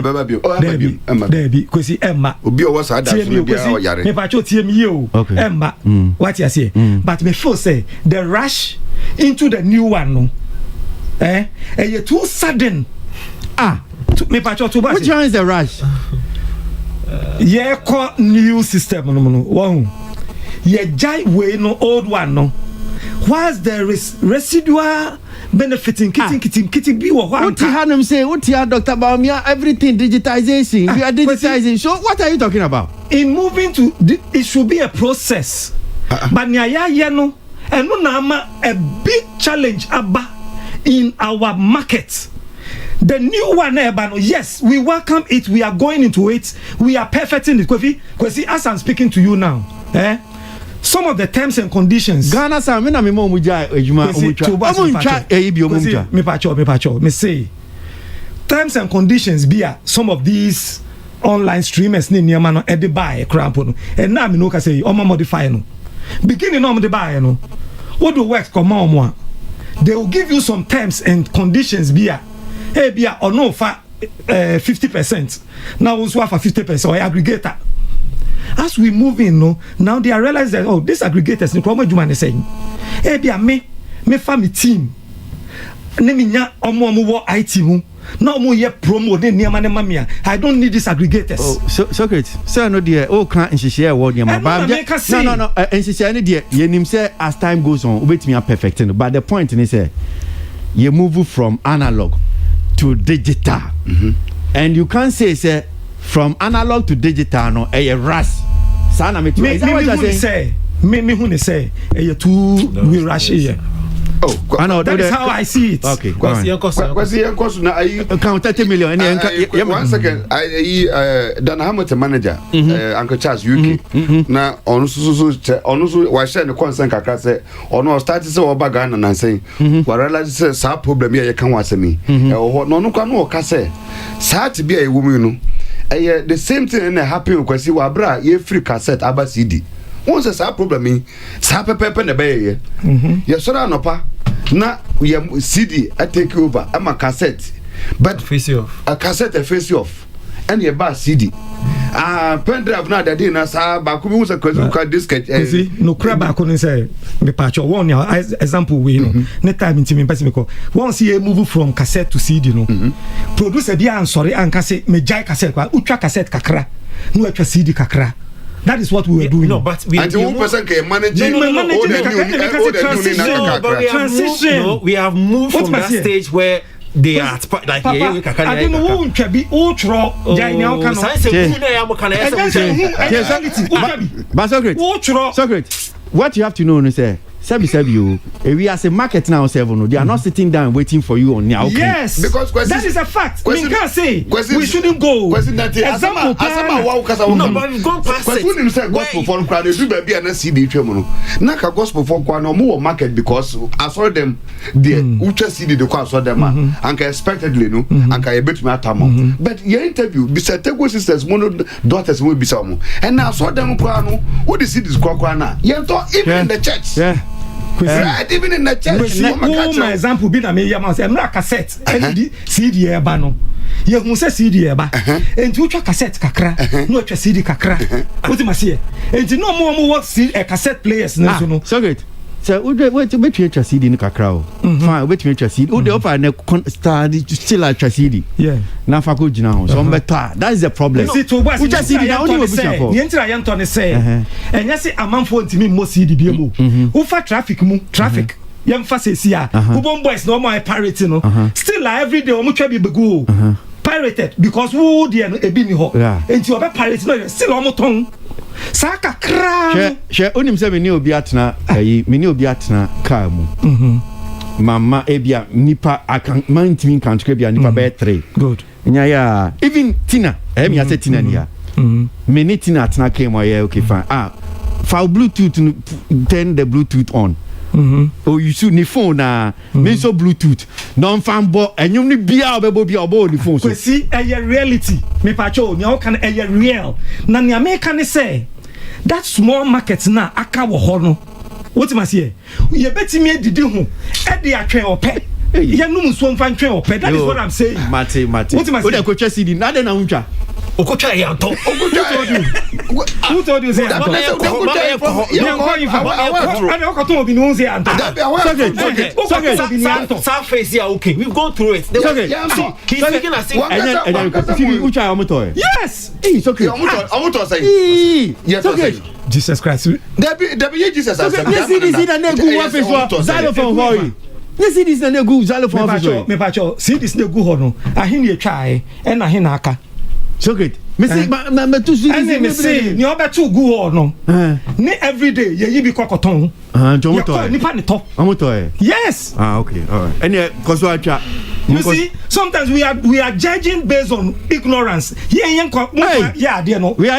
Kwasi emma obi o wasa da so bia o yare me pa cho tie mi o emma what you say but me feel say the rush into the new one no you too sudden me pa cho to ba which one is the rush call new system no one ye jai way no old one no whilst there is residual benefiting kitting be what Hanum say what here Dr. Baumia everything digitization we are digitizing so what are you talking about in moving to it should be a process but nya no and no na a big challenge aba in our market the new one yes we welcome it we are going into it we are perfecting it Kwasi as I'm speaking to you now some of the terms and conditions Ghana sa me na me mo mujai ejuma omutwa bi omutwa me pacho me say terms and conditions be some of these online streamers ni niam no e de buy crampo no and na me no ka say o modify no beginning no de buy no what do work come on they will give you some terms and conditions be or no for 50% now also for 50% or aggregator. As we move in, now they are realizing that these aggregators, no problem. Juma saying, me family team, neminya omo IT mu, no mo ye promo ne niam na mamia. I don't need these aggregators. Socrates, say no dear. Can't share what niam. No. And she say dear. Ye nim say as time goes on, wait me perfecting. But the point is say, you move from analog to digital, and you can't say from analog to digital no a rush sana me who say a too we rush here I know that is how I see it okay Kwasi na I count 30 million 1 second Dan Hamilton manager Uncle Charles UK na onu so wa share ne concern kakra say onu start say oba Ghana na say wa realize say sa problem here kan wasemi no no kwa no ka say sa ti bia ewu no the same thing na happen Kwasi wa bra ye free cassette aba CD once a problem sa pepe na be ye so na nopa na we CD I take over am a cassette but face off a cassette a face off and ye ba CD pendrive na that day na sa ba ko bi say Kwasi disket no crab ba ko say me patch one example we no ne time nti me pese me ko once you move from cassette to CD no producer bi an sorry an kase me jai cassette kwa utwa cassette kakra no atwa CD kakra. That is what we were doing. No, but we and one person can manage transition. No, we have moved from that stage where they are like I don't know who can be ultra but Socrates, what you have to know is Sabi you. We as a market now, they are not sitting down waiting for you on now. Okay? Yes, because that is a fact. We can't say we shouldn't go. Example, no, but we've gone past it. When you say gospel for crowd, they do baby and CD tremono. Naka gospel for kwano more market because I saw them the ultra CD the kwa saw them and expectedly no and I bet me atamo. But your interview, beside Tego sisters, mono daughters will be some. And I saw them kwano. What the CDs kwa even in the church. Yeah. Right, even in the church. My example be na me yama say na cassette and CD e ba no. Ye hu say CD e ba. Enti wo twa cassette kakra, no twa CD kakra. What you must say? Enti no mo what cassette players na so no. So good. So wait twa CD ni kakra o. Fine, wait twa CD. O dey offer na start still a twa CD. Yeah. Na fa ko gina ho. So better. That is the problem. See to boss. Twa CD na only we busa for. Ye ntira ye ntone say. Enya say amanfo ntimi mo CD bi mu. Wo fa traffic mu, traffic. Ye mfa say si a. Wo bon boys no more pirate no. Still every day o mu twa bi begu. Pirated because wo dey no ebi ni ho. Enti obe pirate no still o mu ton. Saka kra. She onim say me ni obi atena car mu. Mama ebia nipa akan mantimi country bia nipa be 3. Good. Nya ya even Tina, me ya say Tina ni ya. Me ni Tina atena came okay fine. For Bluetooth turn the Bluetooth on. Oh, you should ni phone na me so Bluetooth. Non fan bo enyum ni bia obebo bia obo ni phone so. See reality. Me pacho nya o kan real. Na nya me kan say that small market na aka wo ho no. What you must say? You betimi edidi ho. E de atwen ope. Ya num so mfa ntwen ope. That is what I'm saying. Mate. What you must say? O de ko twa CD na de na huntwa. Okocha yanto. Who told you say? That face here, okay. We've gone through it. He's speaking as if. Yes. It's okay. Yes, okay. Jesus Christ. Jesus. See this na go xylophone officer. Me pacho. See this na go ho no. Ahin ye twa e na ahin aka. So great. Me say me to see this. Me say ni obetu gu ho no. Ni every day ye yi bi kokoton. Jomoto. Nipa ni to. Amoto. Yes. Okay. All right. Any cause atwa. You see, sometimes we are judging based on ignorance. We are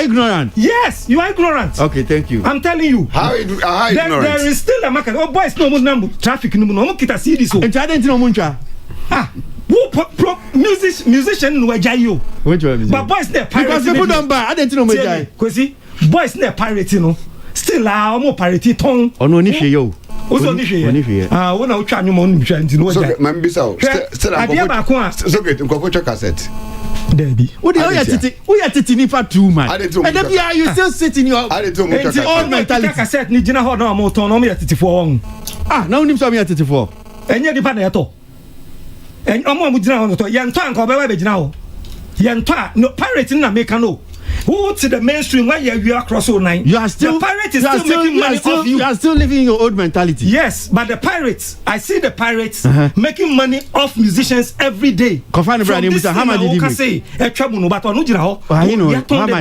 ignorant. Yes, you are ignorant. Okay, thank you. I'm telling you. How ignorant? There is still a market. Oh boys, no more traffic no more. Kita see this. And I didn't know muncha. Musician no jayo. But boys they pirate. Because people don't buy. I didn't know muncha. Kwasi, boys they pirate no. Still more pirate ton. Ono ni hwe yo. Ozo ni hwe. Wona utwa nwom no hwe nti no ja. So man bisa o. Still am go. So get nkofo check cassette. Debi. We are titi ni for 2 months. And then you still sit in your old mentality. Cassette ni jina ho na mo ton no me titi for on. Na unim so me titi for. Enye dipa na eto. Omo mu jina ho no to. Ye nto anka obewa be jina ho. Ye nto no pirate na make no. Who to the mainstream where you are across all nine? You are still the pirates is still making money off you. You are still living in your old mentality. Yes, but the pirates, I see the pirates making money off musicians every day. Confine brand Mr. How much did he make?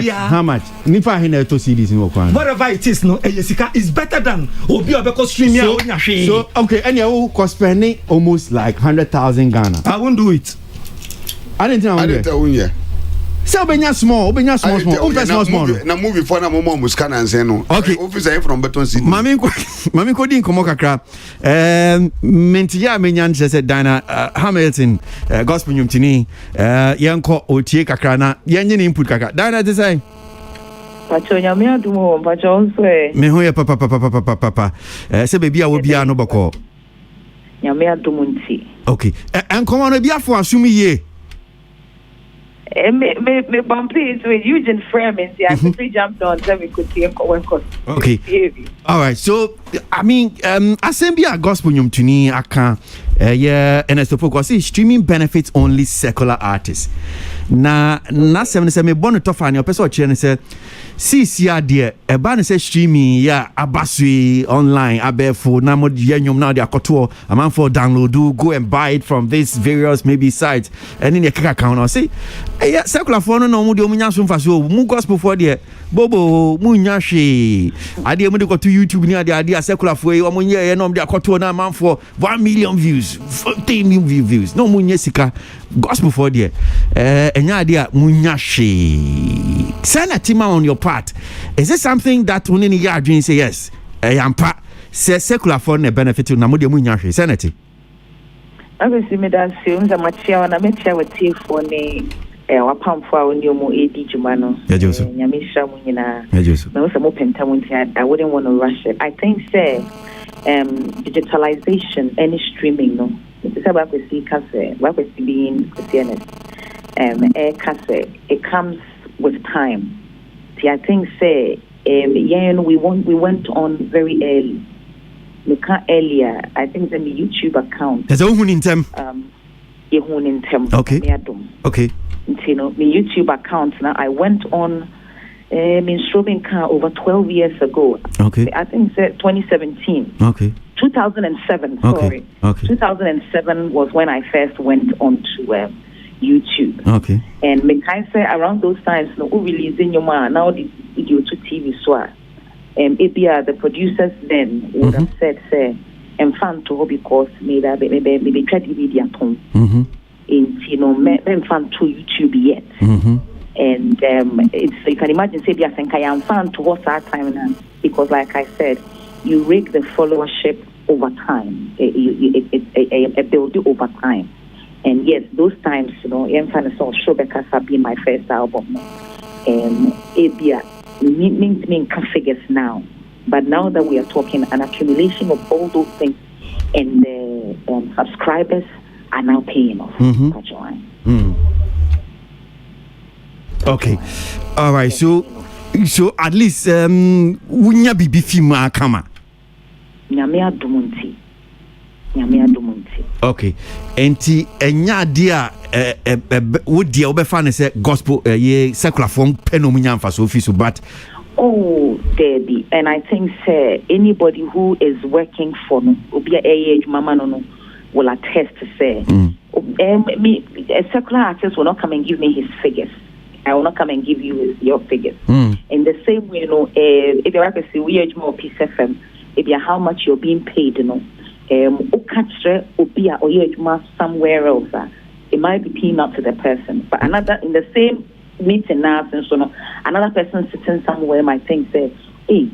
How much? Nipa hina to see this in Okwan. Whatever it is, no, Yesika is better than Obi Obeko stream here. So okay, and you cost spending almost like 100,000 Ghana. I won't do it. I didn't know. Say obenya small. Small. Na movie for na momo muskana nse no. Okay. Officer from Beton City. Mami ko din komo kakra. Mentia menya nche se Dana Hamilton gospel nyumtini yenko otie kakra na yenye ni input kakra. Dana te say. Pacho nyame adumo pacho nso e. Me ho ye papa. Se baby a wo bia no bako. Nyame adumo nti. Okay. En komo no bia fo asumi ye. Me bumpy with Eugene Freeman. I quickly jumped on so we could see him. Okay. All right. So I mean, assembly a gospel nyum tuni aka and as the focus is streaming benefits only secular artists. Na 77 me bonu to fa ne opese o kire ne say CC ade e ba ne say streaming ya abasui online abefo na mo nyum na de akoto amanfo download go and buy it from these various maybe sites and in your account or say secular for no mo de omunya so mfaso mu gospel for de bobo mu nya hwe ade mo de go to YouTube ni ade secular for o mo nya no de akoto na amanfo 1 million views 15 million views no mu nya sika gospel for de enya ade mu nya hwe senatima on your part, is it something that when in your dream say yes yampa say secular for ne benefit na mo de mu nya hwe senate obviously me that seems a machia na me chia with tea for ne wapamfo a oni omo edi juma no nyamisha mu nyina na so mo penta mu ntia I wouldn't want to rush it. I think say digitalization any streaming no it's about to see kase what is being CNS it comes with time. See, I think say we went on very early. Earlier, I think in the YouTube account. There's a woman in them. Okay. Okay. You know, my YouTube account now. I went on streaming over 12 years ago. Okay. I think 2017. Okay. 2007. Okay. Sorry. Okay. 2007 was when I first went on to YouTube. Okay. And me can say around those times, no, who releasing your man now the video to TV so. The producers then would have said, say, and fan to because maybe media tone. In me fan to YouTube yet. And it's you can imagine say I think I am fan towards that time now because like I said, you rig the followership over time. It build you over time. And yes, those times, Enfan saw Showbeka have been my first album. Abia mean figures now. But now that we are talking an accumulation of all those things and the subscribers are now paying off. Okay. All right. So at least unya bibi fima kama. Nyame adumunti. Okay. Enti enya dia wo dia obefa ne say gospel ye secular form penomunya mfa so fisu but Debbie, and I think say anybody who is working for no obi age mama no will attest to say a secular artist will not come and give me his figures. I will not come and give you your figures. In the same way, if you're like we age more Peace FM, if you how much you're being paid, somewhere else, it might be peanut to the person. But another in the same meeting now, and so another person sitting somewhere might think, say, hey, you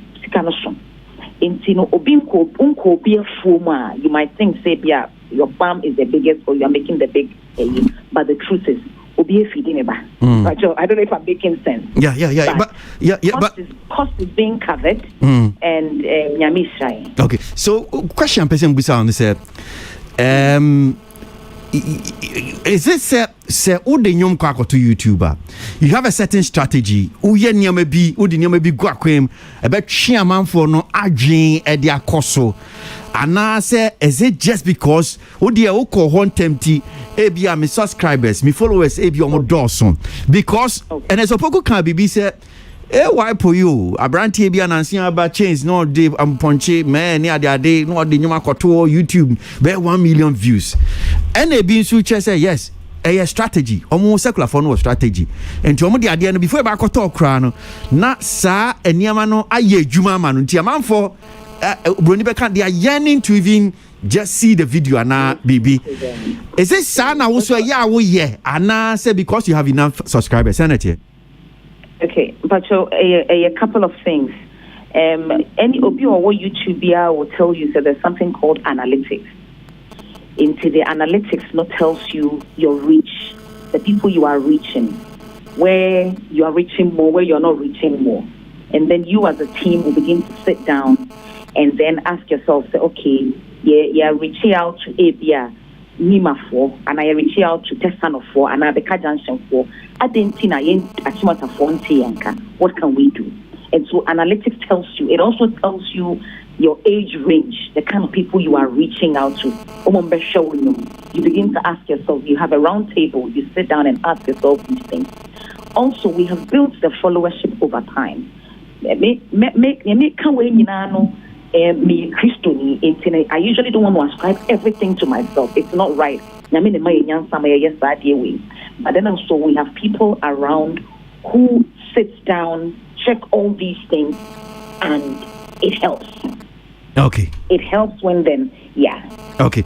might think, say, yeah, your farm is the biggest or you're making the big, but the truth is, I don't know if I'm making sense. But cost is being covered and Nyamisha. Okay, so question person bisa on this is it say ode nyom kwa to YouTuber you have a certain strategy uye nyama bi ode nyama bi go akwem e be twe amanfo no adwen e de akoso ana say is it just because ode e ukọ ho ntempti e bia me subscribers me followers e bia omo dawson because and as opoko kan bibi say why for you abrantie bia nansi aba chains no dey amponche man ni ade no de nyuma koto YouTube be 1 million views and e bi nsu che say yes a strategy omo secular for no strategy enti omo de ade no before ba koto okra no na sa eniama no aye adwuma ma no nti amanfo broni be kan they are yearning to even just see the video ana baby is it sana also ya wo ye ana say because you have enough subscribers senator. Okay, but so a couple of things. Any of you or what YouTube will tell you that there's something called analytics. Into the analytics not tells you your reach, the people you are reaching, where you are reaching more, where you're not reaching more. And then you as a team will begin to sit down and then ask yourself, say, okay, yeah, reaching out to ABIA. Nima for, and I reach out to Testano for, and I Beka Junction for. I didn't think I ain't Achimata Fonte Yanka. What can we do? And so analytics tells you, it also tells you your age range, the kind of people you are reaching out to. You begin to ask yourself, you have a round table, you sit down and ask yourself these things. Also, we have built the followership over time. I usually don't want to ascribe everything to myself. It's not right. But then also we have people around who sits down, check all these things, and it helps. Okay. It helps when then, yeah. Okay.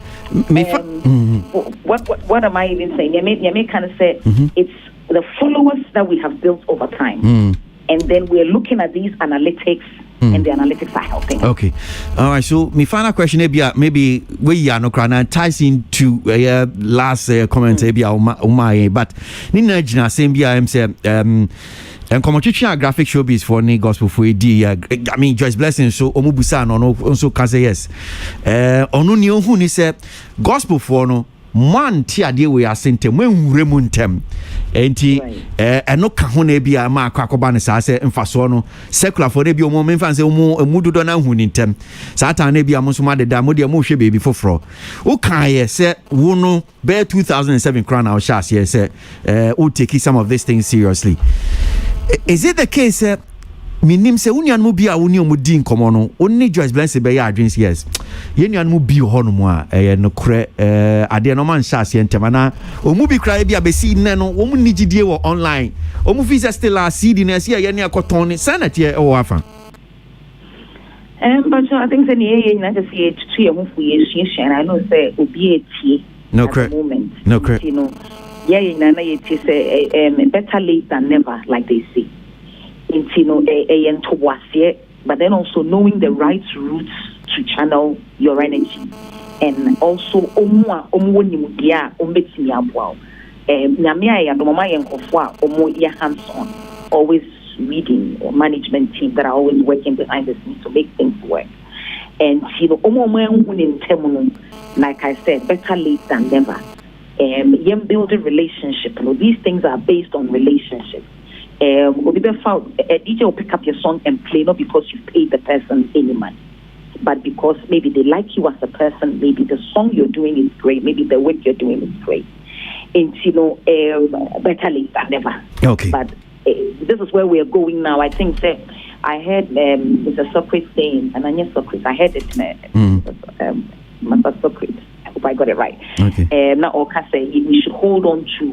What am I even saying? You may kind of say it's the followers that we have built over time. And then we're looking at these analytics, and the analytics are helping. Okay. All right. So my final question maybe we are no crana ties into last comment but Nina Jina same I'm say and commentary graphic showbiz for any gospel for I mean Joyce Blessing so omubusa no so can say yes. Onu ni ohun ni say gospel for no man ti ade we asentem wenwure mu ntem enti eno ka ho na bia ma akoba ne sa se mfaso no secular for na bia omo memfa se omo dodo na hu ni ntem satan na bia mo so ma deda mo de mo hwe baby foforo wo kan ye se wo no be 2007 crown our shas ye se we take some of these things seriously. Is it the case minim se unian mu bia woni omudi nkomo no onni Joyce Blessing be ya adwins yes yenian mu bi ho no mu a no kre ade no man shas ye ntemana omu bi kra bia be si ne no omu nigidie wo online omu visa still a CD na si ye ne akoton ne sanate e wo afa but so I think say ye na just say to ye hu fu ye share I know say obi etie no kre no kre you know ye na ye tie say better late than never like they say. But then also knowing the right routes to channel your energy, and also hands-on, always reading or management team that are always working behind the scenes to make things work. And like I said, better late than never. Building relationship. These things are based on relationships. A DJ will pick up your song and play not because you paid the person any money, but because maybe they like you as a person. Maybe the song you're doing is great. Maybe the work you're doing is great. And better late than never. Okay. But this is where we're going now. I think I heard it's a Socrates saying, and I know Socrates. I heard it Master Socrates. I hope I got it right. Okay. Now Oka say we should hold on to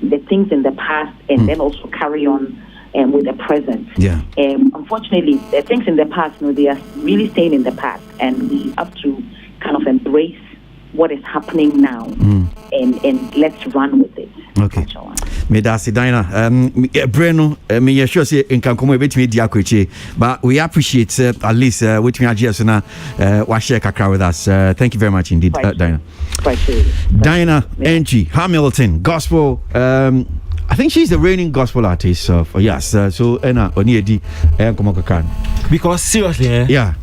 the things in the past and then also carry on with the present. Yeah. Unfortunately, the things in the past, they are really staying in the past, and we have to kind of embrace what is happening now and let's run with it. Okay. Me da si Diana Breno me you sure say in can come with me dia kwachi but we appreciate at least with me agias na wa share kakra with us. Thank you very much indeed, Diana. Diana Enchi Hamilton gospel I think she's the reigning gospel artist of yes so ena oni edi komo kakra because seriously yeah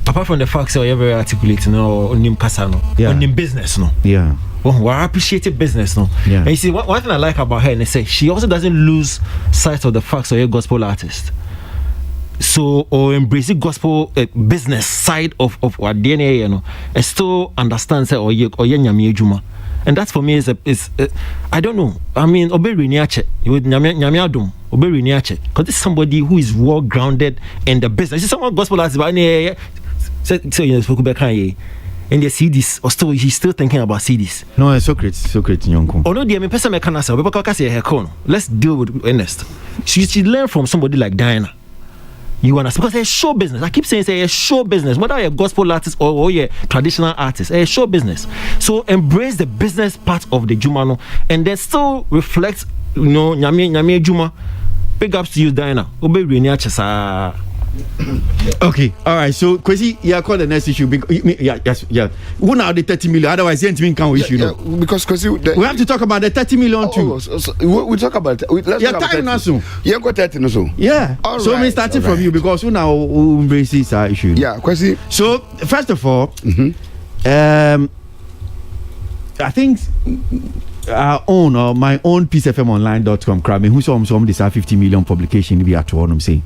apart from the fact that you're very articulate no on him kasa no on him business no yeah we appreciate business no yeah. And you see one thing I like about her and they say she also doesn't lose sight of the fact that you're a gospel artist so or embrace the gospel business side of what DNA you know and still understands or nyame adwuma. And that for me is I don't know. I mean, obey niache. You would nyame adum. Obey niache. Because this is somebody who is well grounded in the business. This is someone gospel artist, but so you know, spoke about Kanye. And they see this, or still he's still thinking about CDs. No, it's Socrates, Nyonko. Oh no, dear, me person me can say, let's deal with Ernest. She learn from somebody like Diana. You understand? Because it's show business. I keep saying it's show business. Whether you're a gospel artist or you're a traditional artist, it's show business. So embrace the business part of the Jumano and then still reflect, you know, Nyame Juma. Big ups to you, Diana. Obe Reniachesa. Okay, all right. So, Kwasi, yeah, call the next issue. Yeah. Who now the 30 million? Otherwise, the entity can't issue. Yeah, because Kwasi, we have to talk about the 30 million too. We talk about. Let's talk about 30 soon. Yeah, got 30 no so. Yeah. All so, we starting from you because who now embraces our issue. Yeah, Kwasi. So, first of all, I think our own or my own peacefmonline.com crowd me who saw some this 50 million publication be at one say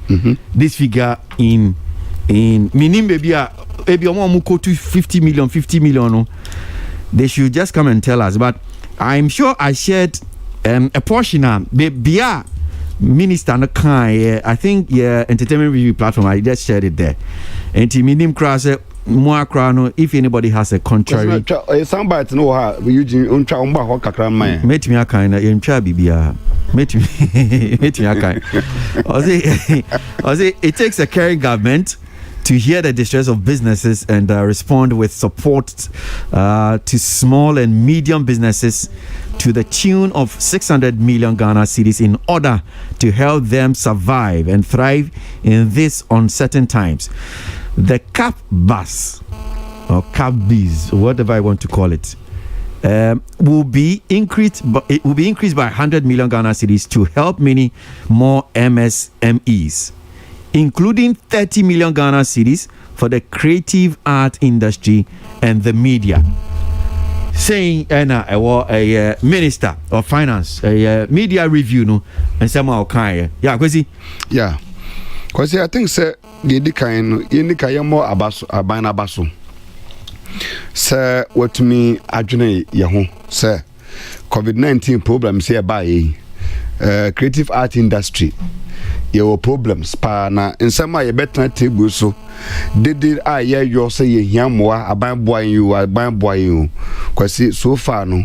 this figure in minim baby omo ko to 50 million no, they should just come and tell us. But I'm sure I shared a portion bia minister no kan I think entertainment review platform I just shared it there and minim crowd say more crown if anybody has a contrary somebody no ha Eugene untwa umba ho kakra man metimi akan na yentwa bibia metimi akan I say it takes a caring government to hear the distress of businesses and respond with support to small and medium businesses to the tune of 600 million Ghana cedis in order to help them survive and thrive in these uncertain times. The cap bus or cap bees, whatever I want to call it, will be increased by 100 million Ghana cedis to help many more MSMEs, including 30 million Ghana cedis for the creative art industry and the media. Saying a minister of finance, a media review, no, and somehow kind. Yeah, Kwasi. Yeah, Kwasi, I think sir, yedika more abana baso. Sir, what to me adwene yaho, sir. COVID-19 problems here by creative art industry. Your problems pa na nsema ye better table so did I hear you say ye hiamwa aban boy you Kwasi so far no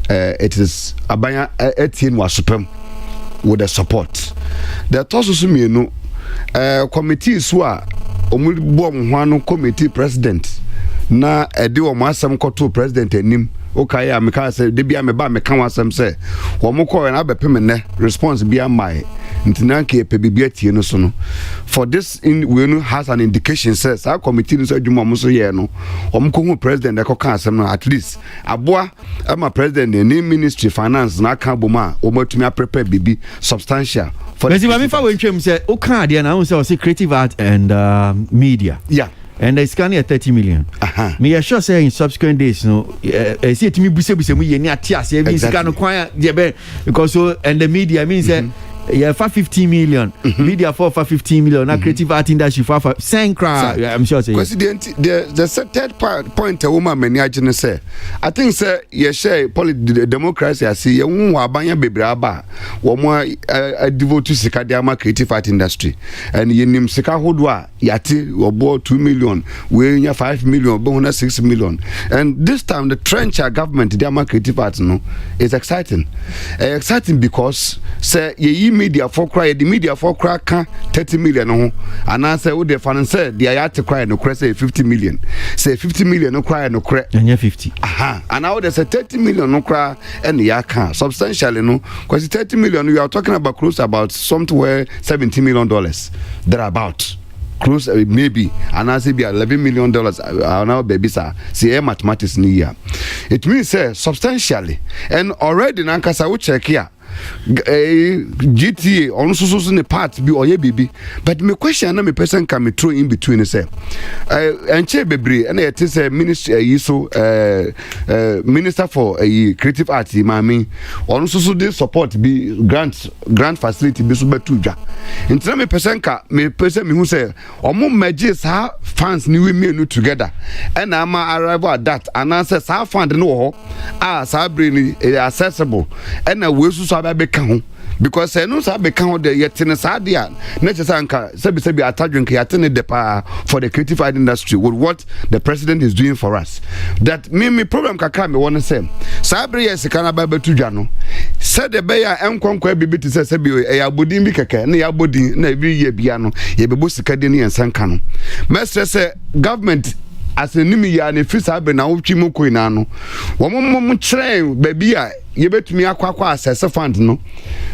it is abanya 18 wasupem with the support the toso me no committee so a omubom ho ano committee president na ede o masam koto president anim okay ameka say de bia me ba me kan wasam say wo mo ko na bepem ne response bia mai ntinanke pebibiatie no so no for this in we no has an indication says our committee no so adwuma mo so ye no omko hu president e ko kan asem no at least aboa ama president ni ministry finance na kan boma o matumi prepare bibi substantial for the me fa we twem say o kan ade na won say creative art and media. Yeah. And it's scanning at 30 million. Me sure say in subsequent days, no, see it me buse mu ye ni atia say we scan kwaya because so and the media means yeah, for 15 million, media for 15 million, not creative art industry for Sankra. I'm sure. Because the third point a woman many agent say, I think sir, you share democracy. I see you abanya bebraba, more devote to Sikadiama creative art industry, and you name Sika Hodwa Yati or bought 2 million, we 5 million, but 6 million, and this time the trench government Diama creative arts no is exciting, because say ye media for cry the media for cry can 30 million no and answer with the finance the ayat cry no say 50 million say 50 million no cry no cry and 50 and now there's a 30 million no cry and the can substantially no because 30 million we are talking about close about somewhere $70 million thereabout close maybe and I say be $11 million now baby sir see mathematics in year it means substantially and already nankasa we check here GTA on so in the part be or baby but my question na me person can me throw in between say enche bebre and it is a ministry so minister for creative arts mami on so this support be grant facility be so betuja intina me person me who say omo magic sa fans ni we me together and am arrive at that and answer sa fund no ho sa brain accessible and we so beka ho because no sa beka ho the yetene sa dia na chesa nka sebi atadwen ka yatene de pa for the creative art industry with what the president is doing for us that me problem kaka me won say sa bre yes kana ba betudwa no said the beya enkonkwa bibiti say sebi e abodin bi keke na yabodin na every year bia no ye bebo sika de ne yensanka no mestre say government as a nimi ya ne fisa be na wotwi mu koina no wo mo kire baby a yebetumi akwa assess fund no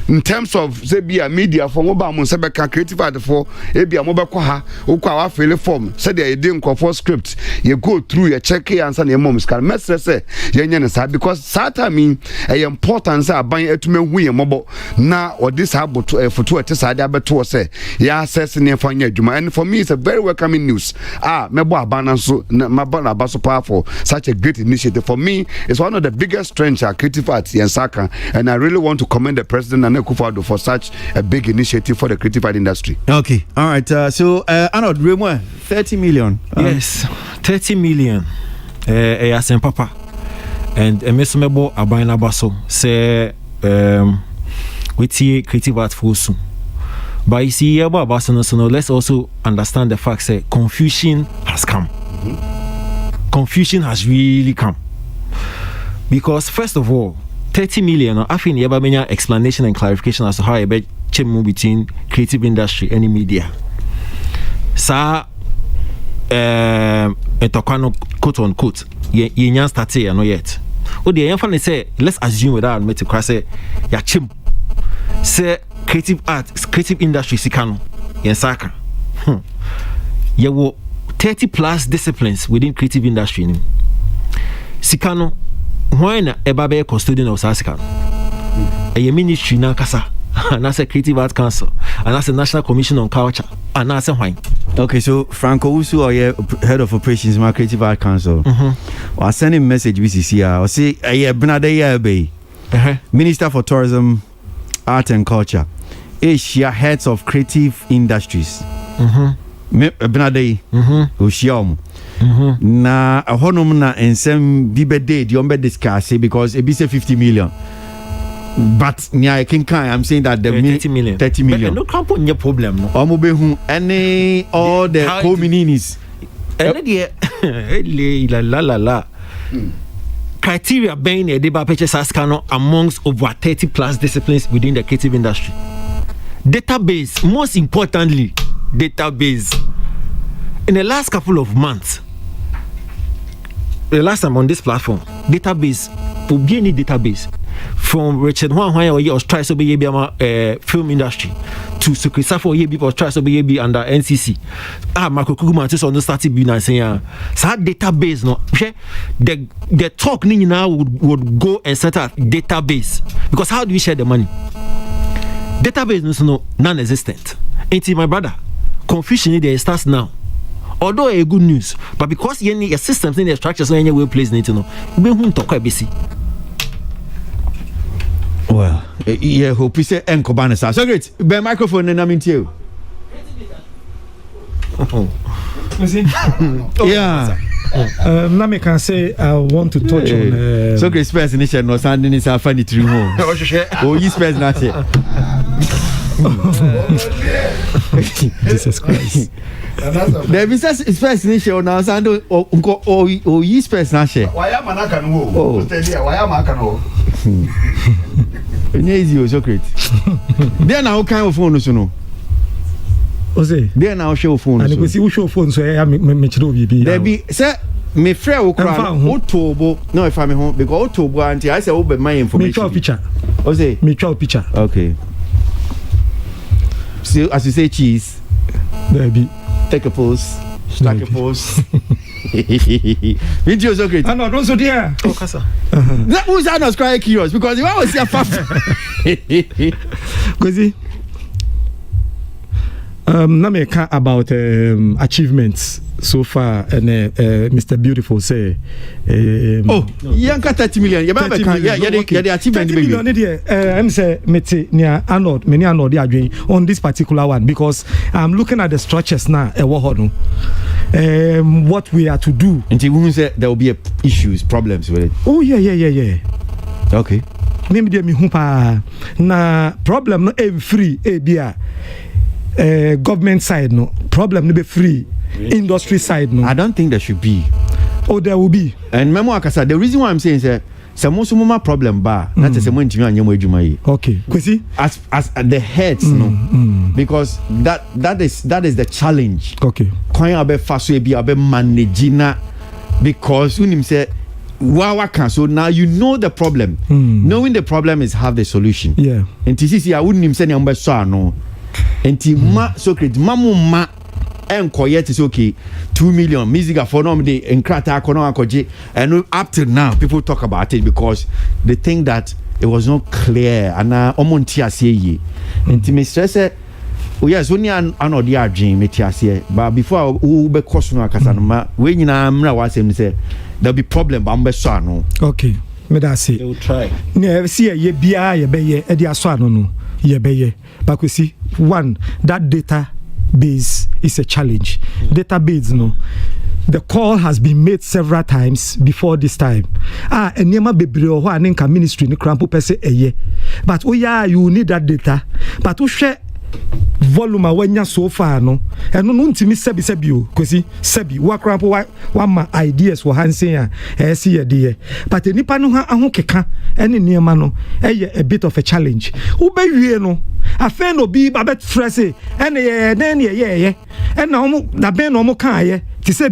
in terms of say be a media for mobile mo say be creative art for e be a mobile ha ukwa wa fill form say dey dey for script you go through you check answer na mom scan message say ye nya say because that mean important say aban etuma hu ye mobo na odi sa aboto photo etisa dey abeto say ya assess ne fanya adwuma and for me it's a very welcoming news mebo aban so mabana abaso powerful such a great initiative for me it's one of the biggest strengths of creative arts in Saka and I really want to commend the president and Akufo-Addo for such a big initiative for the creative art industry. Okay, all right. So Arnold, 30 million. Yes, 30 million. As papa and mesomebo abana baso say with creative art for soon. But you see about baso so let's also understand the fact that confusion has come. Confusion has really come. Because first of all, 30 million, I think you have many explanation and clarification as to how you bet change between creative industry and media. Sa etokano quote unquote, ye nyan start here no yet. O the fan say let's assume without admit to cross say ya chim. Say creative art, creative industry sikano yen saka. Ye wo 30 plus disciplines within creative industry ni. Sikano why na ebabe custodian of Sasika? A ministry na kasa, and as a creative art council, and as a national commission on culture, and as a wine. Okay, so Franco Usu, head of operations, my creative art council, was sending message BCC. I say, Benade Bay, Minister for Tourism, Art and Culture, Asia heads of creative industries. Benade, Ushiom. Na honum na ensem bibede di ombe discuss because it be say 50 million. But I I'm saying that the 30 million. 30 million. No campo no problem no. Omo be hu any all the communities. La. Criteria being a deba purchase askano amongst over 30 plus disciplines within the creative industry. Database, most importantly, database. In the last couple of months, the last time on this platform, database, for any database, from Richard Juan or try to be film industry to Sukrisa for ye or try to be under NCC. Marco Kuguma just on the started being and saying, so database no, the talk now would go and set up database because how do we share the money? Database no non-existent. Ain't my brother? Confusion there starts now. Although a good news, but because you need a systems in the structures so any way place need to know. We won't talk quite busy. Well, yeah, hope you say enko banasa. So great. Be microphone and I'm into you. Yeah. Now me can say I want to touch on. So great space initial no standing is a funny tree home. Oh, you space not here. Jesus Christ. There is a space initial now. Sando oh you space not share. Why am I can wo? Why am I can wo? Easy, so great. Then now kind of phone so no. Ose. Then now show phone. And we see who show phone so I me chiro bibi. There be say me friend wo kra Otobo no if I'm home because Otobo until I say we be my information. Me draw picture. Ose. Me draw picture. Okay. So as you say cheese. There be. Take a pose. Stack a pose. Video so great. I know, don't so dear. Oh, Kasa. That was I was quite curious because if I was here fast. Kwasi. Now me can about achievements so far and Mr. Beautiful say yanka 30 million yeah the achievement 30 million there I'm say meti near Arnold many Arnold on this particular one because I'm looking at the structures now what we are to do until we say there will be issues problems with it. Oh yeah okay maybe there me humpa na problem no free bia government side no problem no be free industry side no. I don't think there should be. Oh, there will be. And Memo Akasa, the reason why I'm saying is some more problem bar not as a moment you and okay Kwasi as the heads no because that is the challenge. Okay Coin abe faso be abe managina because when him say Wawa can. So now you know the problem. Knowing the problem is half the solution. Yeah. And TCC, I wouldn't even say number so no. And ma Socrates, mamu ma and quiet is okay. 2 million music for no day and krata kono akoje. And up till now, people talk about it because they think that it was not clear. And omontia say ye. And to me stress yes, only an idea dream metiasie. But before we be cost no akasanoma, we nyina mra wasem say there'll be problem but mbeswa no. Okay. Me da say. They will try. Ne see ye bia ye be ye e dia so ano no ye be ye. But we see one that data base is a challenge. Database no. The call has been made several times before this time. Enema bebre ho anenka ministry ni krampo pese eye. But you need that data. But we share volume awanya so far no eno no ntimi sebi o kwesi sebi wakrampo wa ma ideas wo hansen a see ye de but enipa no ha ho keka ene niema no a bit of a challenge wo be wie no afen no bi ba bet frese ene ye ena omo da ben no omo kan ye ti say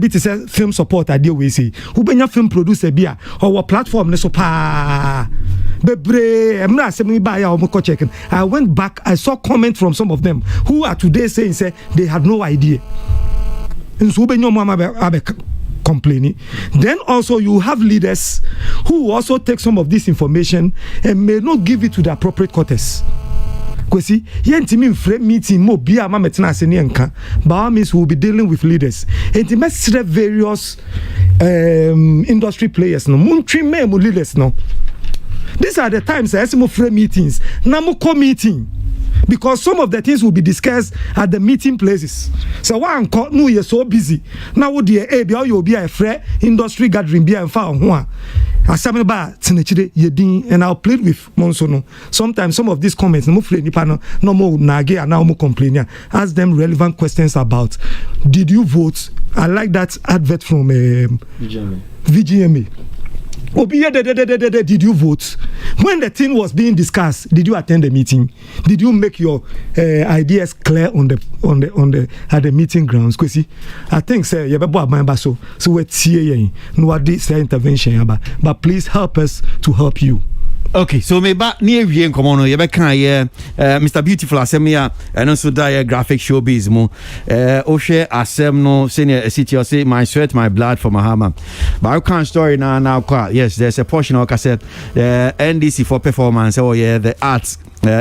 film support idea we say wo benya film producer bi a or platform ne so pa bebre emra asemi ba ya omo ko check. I went back, I saw comment from some of them who are today saying say they had no idea. And so benyo mama abe complaining. Then also you have leaders who also take some of this information and may not give it to the appropriate quarters. Kwesi yentimi frame meeting mo bia ma metina ase ne nka ba means we will be dealing with leaders and the various industry players no muntri me mo leaders no. These are the times as mo frame meetings na mo call meeting because some of the things will be discussed at the meeting places. So one no you so busy now wo dey bia you be a free industry gathering bia en fa ho a asem ba tinechire yedin and I'll plead with Monsono. Sometimes some of these comments no free nipa no mo nage and now mo complaining. Ask them relevant questions about did you vote? I like that advert from VGMA. Did you vote? When the thing was being discussed, did you attend the meeting? Did you make your ideas clear on the at the meeting grounds? Kwesi, I think say you better remember so we see no this intervention but please help us to help you. Okay, so me ba near wie nkomo no ye be kan ye Mr Beautiful Asemia and also die graphic showbiz mo o hwe asem no senior city or say my sweat my blood for Mahama. But I can't story now yes, there's a portion of cassette NDC for performance or yeah the arts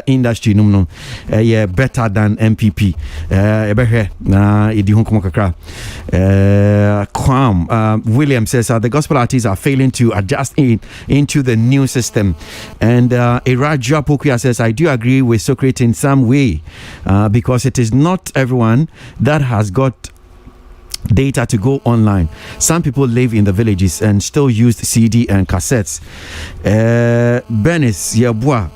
industry no yeah better than MPP ebehwe na edi hu komo kakra William says the gospel artists are failing to adjust into the new system. And Iraja Pokuya says, I do agree with Socrates in some way because it is not everyone that has got data to go online. Some people live in the villages and still use CD and cassettes. Benis Yabwa,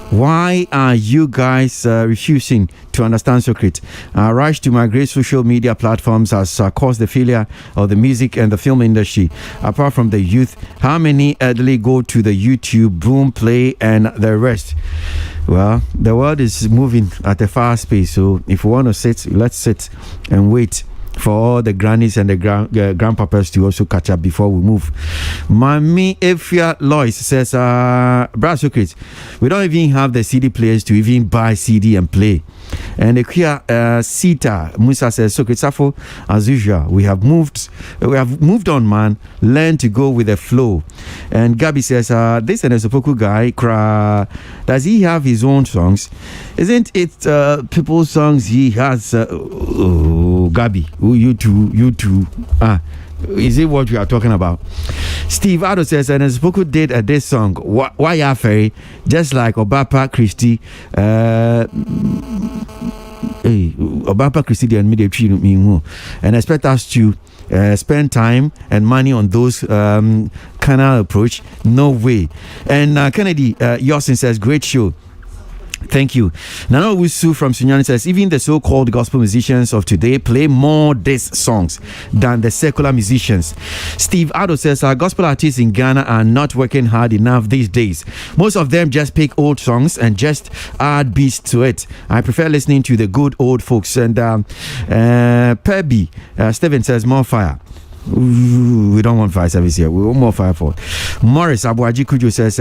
why are you guys refusing to understand Socrates? Rush to migrate social media platforms has caused the failure of the music and the film industry. Apart from the youth, how many elderly go to the YouTube, Boom, Play, and the rest? Well, the world is moving at a fast pace, so if we want to sit, let's sit and wait for all the grannies and the grandpapas to also catch up before we move. Mami Efia Lois says, Brad Socrates, we don't even have the CD players to even buy CD and play. And the Sita Musa says, Socrates, as usual, we have moved on, man. Learn to go with the flow. And Gabi says, this and Sopoku guy, does he have his own songs? Isn't it people's songs he has? Gabi, you two. Is it what you are talking about? Steve Ado says, and Spoku did this song, Why Are Ferry, just like Obapa Christie. Obapa Christie and media and expect us to spend time and money on those canal approach. No way. And Kennedy Yossin says, great show. Thank you. Nana Wusu from Sunyani says, even the so-called gospel musicians of today play more these songs than the secular musicians. Steve Ado says, our gospel artists in Ghana are not working hard enough these days. Most of them just pick old songs and just add beats to it. I prefer listening to the good old folks. And Perby Steven says, more fire. We don't want fire service here. We want more fire for. Morris Aboagye Kujo says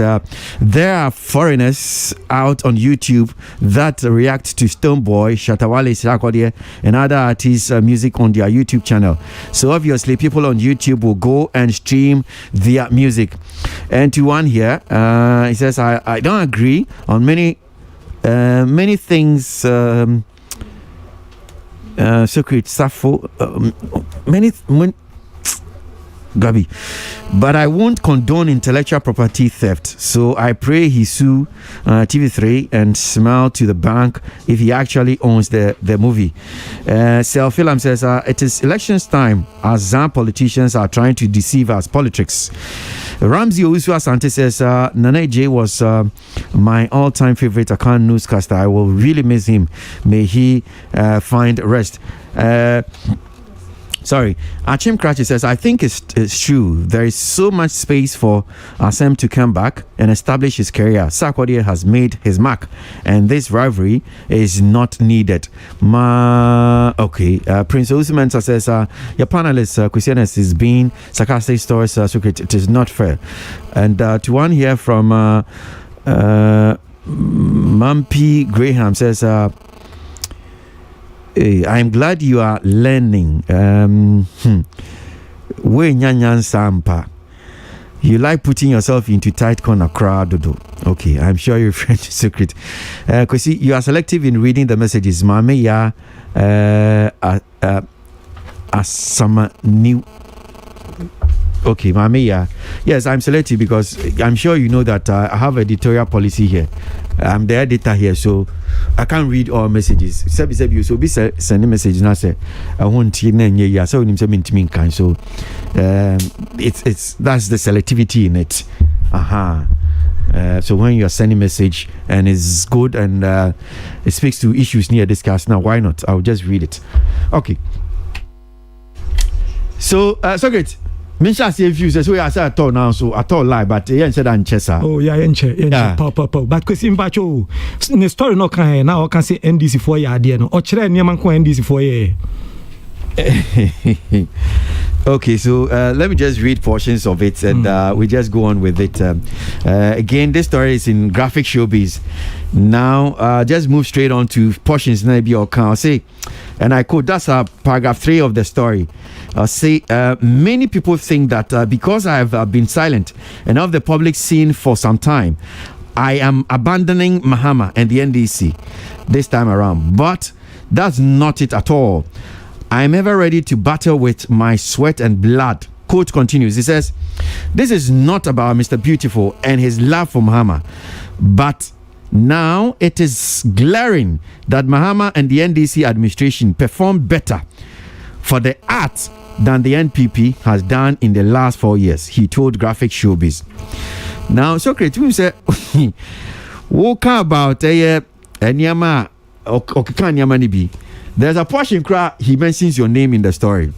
there are foreigners out on YouTube that react to Stonebwoy, Shatawale Sakodie, and other artists' music on their YouTube channel. So obviously, people on YouTube will go and stream their music. And to one here, he says I don't agree on many things. Secret Sappho, Gabi, but I won't condone intellectual property theft. So I pray he sue TV3 and smile to the bank if he actually owns the movie. Selfilam says it is elections time as some politicians are trying to deceive us politics. Ramsey Owusu Asante says Nana J was my all-time favorite Akan newscaster. I will really miss him. May he find rest. Achim Cratchy says, I think it's true. There is so much space for Asem to come back and establish his career. Sarkodie has made his mark, and this rivalry is not needed. Prince Ousmane says, your panelist, Christianus, is being sarcastic towards Secret. It is not fair. And to one here from Mampi Graham says, I'm glad you are learning. You like putting yourself into tight corner crowd. Okay, I'm sure you're French secret. Kwasi, you are selective in reading the messages. Mame ya asama new. Okay, Mame ya. Yes, I'm selective because I'm sure you know that I have editorial policy here. I'm the editor here, so I can't read all messages. So be sending messages now. Say I want to yeah. So it's that's the selectivity in it. So when you are sending message and it's good and it speaks to issues near discussed, now why not? I'll just read it. Okay. So great. Misha say if you say so I say at all now, so at all lie, but yeah said and chesa. Oh yeah, pop. But question bacho the story no can now I can say NDC for year there no. Or chere niam ko NDC for year. Okay, so let me just read portions of it and we just go on with it. Again, this story is in Graphic Showbiz. Now, just move straight on to portions. Maybe I'll say, and I quote, that's paragraph 3 of the story. I'll say, many people think that because I have been silent and off the public scene for some time, I am abandoning Mahama and the NDC this time around. But that's not it at all. I'm ever ready to battle with my sweat and blood. Quote continues. He says, this is not about Mr. Beautiful and his love for Mahama, but now it is glaring that Mahama and the NDC administration performed better for the arts than the NPP has done in the last 4 years, he told Graphic Showbiz. Now, Socrates, we say, what about Nyama Nibi? There's a portion cry, he mentions your name in the story.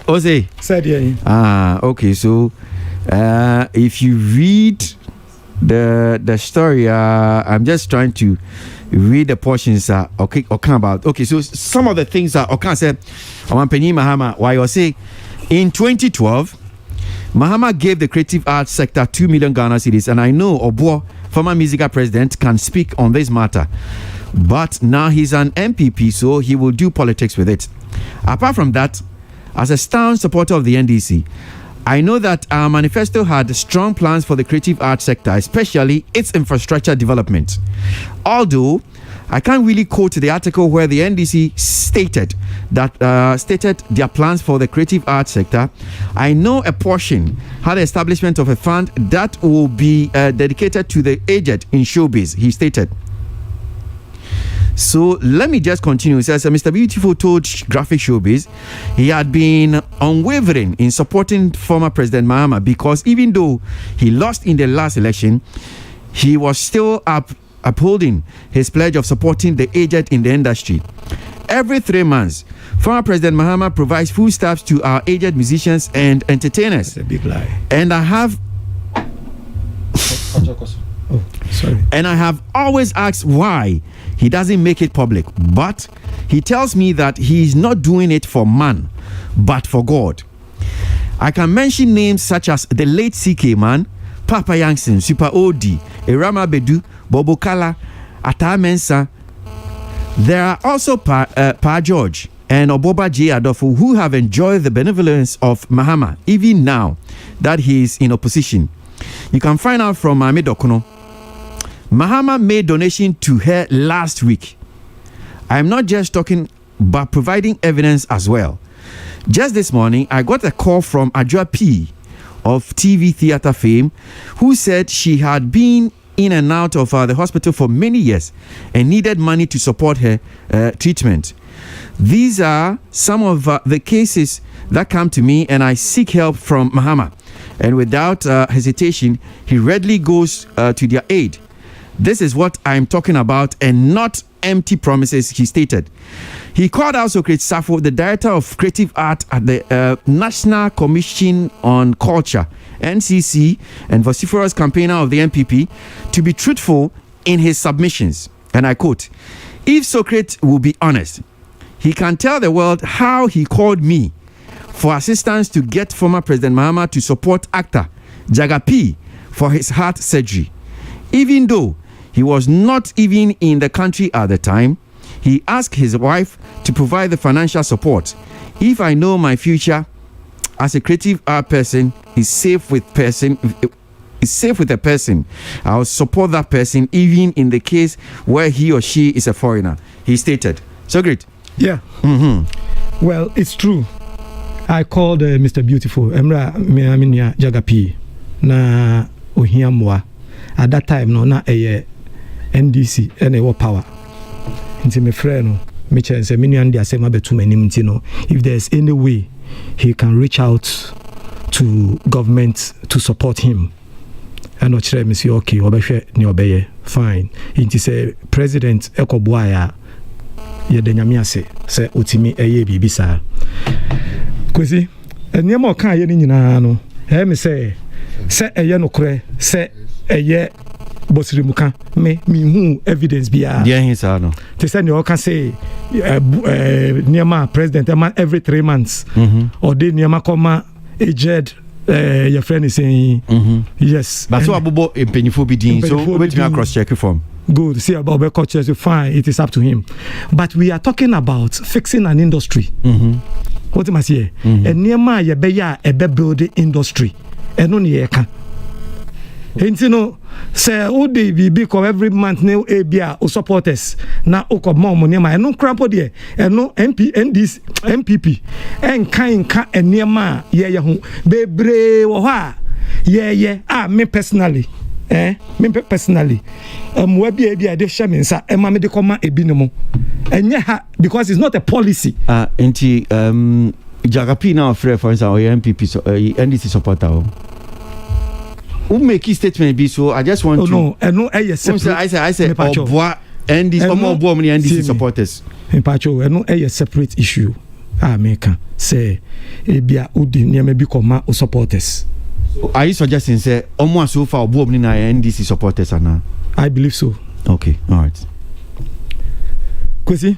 Ose said yeah. Okay, so if you read the story, I'm just trying to read the portions okay about. Okay, so some of the things are okay said Penny Mahama, why you say in 2012 Mahama gave the creative arts sector 2 million Ghana cedis, and I know Obo, former musical president, can speak on this matter. But now he's an MPP, so he will do politics with it. Apart from that, as a staunch supporter of the NDC, I know that our manifesto had strong plans for the creative arts sector, especially its infrastructure development. Although I can't really quote the article where the NDC stated their plans for the creative arts sector, I know a portion had the establishment of a fund that will be dedicated to the aged in showbiz, he stated. So let me just continue. It says Mr. Beautiful told Graphic Showbiz he had been unwavering in supporting former President Mahama because even though he lost in the last election, he was still upholding his pledge of supporting the aged in the industry. Every 3 months, former President Mahama provides foodstuffs to our aged musicians and entertainers. That's a big lie. And I have And I have always asked why he doesn't make it public, but he tells me that he is not doing it for man, but for God. I can mention names such as the late CK Man, Papa Yankson, Super OD, Irama Bedu, Bobo Kala, Ata Mensa. There are also Pa George and Aboagye Adolfo who have enjoyed the benevolence of Mahama even now that he is in opposition. You can find out from Mame Dokono. Mahama made donation to her last week. I am not just talking but providing evidence as well. Just this morning, I got a call from Ajua P of TV theater fame who said she had been in and out of the hospital for many years and needed money to support her treatment. These are some of the cases that come to me, and I seek help from Mahama. And without hesitation, he readily goes to their aid. This is what I'm talking about and not empty promises, he stated. He called out Socrates Safo, the director of creative art at the National Commission on Culture, NCC, and vociferous campaigner of the NPP, to be truthful in his submissions. And I quote, "If Socrates will be honest, he can tell the world how he called me for assistance to get former President Mahama to support actor Jagapi for his heart surgery. Even though he was not even in the country at the time, he asked his wife to provide the financial support. If I know my future as a creative art person is safe with a person, I'll support that person even in the case where he or she is a foreigner," he stated. So great. Yeah. Well, it's true. I called Mr. Beautiful, Emra Miaminia Jagapi, na Ohiamwa. At that time, no, na NDC, and power. Into my friend, Mitchell, and Seminian, they are saying about too many, if there's any way he can reach out to government to support him. And not sure, Monsieur, okay, Obey, fine. It is a President Ekobuaya, Yedenyamiase, say, Utimi, Bibisa. Kwasi, and no more can you know, me say a yanokre, say a ye Bosrimuka, me who evidence be a yeah, he's no. To send you can say near my president every 3 months, or de near my comma aged. Your friend is saying yes, but so Abubo a painful bidding, so wait me cross check form. Good, see about the culture, fine, it is up to him. But we are talking about fixing an industry. What am I saying? And near my beya a building industry, and only a can. And you know, say, oh, they be because every month now ABA or supporters now oko more money, and no crampo there, and no MP and this MPP, and kind and near my yeah, bebre wa yeah, me personally. Me personally, we be a de shaminsa, and mamma de coma a binomo, and yeah, because it's not a policy. Inti Jagapi now afraid for instance, or MPP so NDC supporter. Who make his statement be so? I just want to. No, and no, I say, Oboa NDC, more Oboa many NDC supporters. In Pacho, and no, a separate issue. America say, Ebia Udi near maybe come supporters. Are you suggesting say almost so far Bob Nina NDC supporters are now? I believe so. Okay, all right. Kwasi.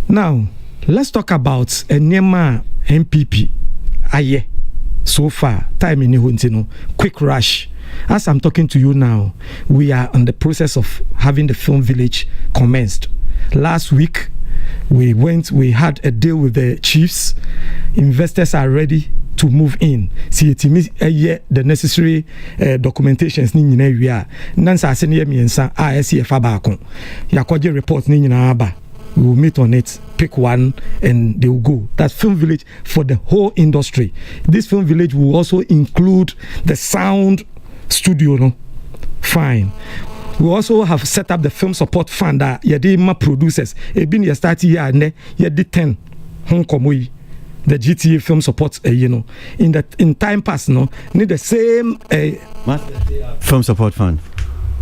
Now let's talk about a Nema MPP. Aye. So far, time in Huntino, quick rush. As I'm talking to you now, we are on the process of having the film village commenced. Last week, we had a deal with the chiefs. Investors are ready to move in. See it the necessary documentations ni nyina wi a nansa ase ne yemiensa a SCF abako yakoje report ni nyina aba. We will meet on it, pick one, and they will go. That's film village for the whole industry. This film village will also include the sound studio, no? Fine. We also have set up the film support fund that yedima producers. Been ye start here and yedi 10 Hong Kong. The GTA film support, in time past, no, need the same film support fund.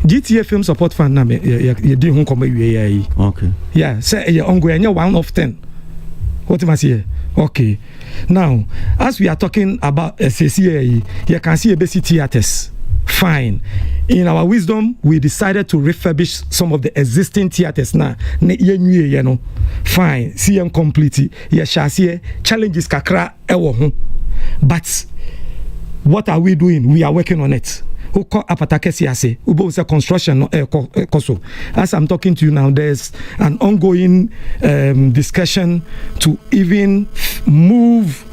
GTA film support fund na you do Hong Kong. Okay. Yeah, say you ongoing 1 of 10. What am I saying? Okay. Now, as we are talking about SCA, you can see a basic theaters. Fine. in our wisdom, we decided to refurbish some of the existing theaters now. Fine, see them completely. Challenges kakra ewo. But what are we doing? We are working on it. Construction. As I'm talking to you now, there's an ongoing discussion to even move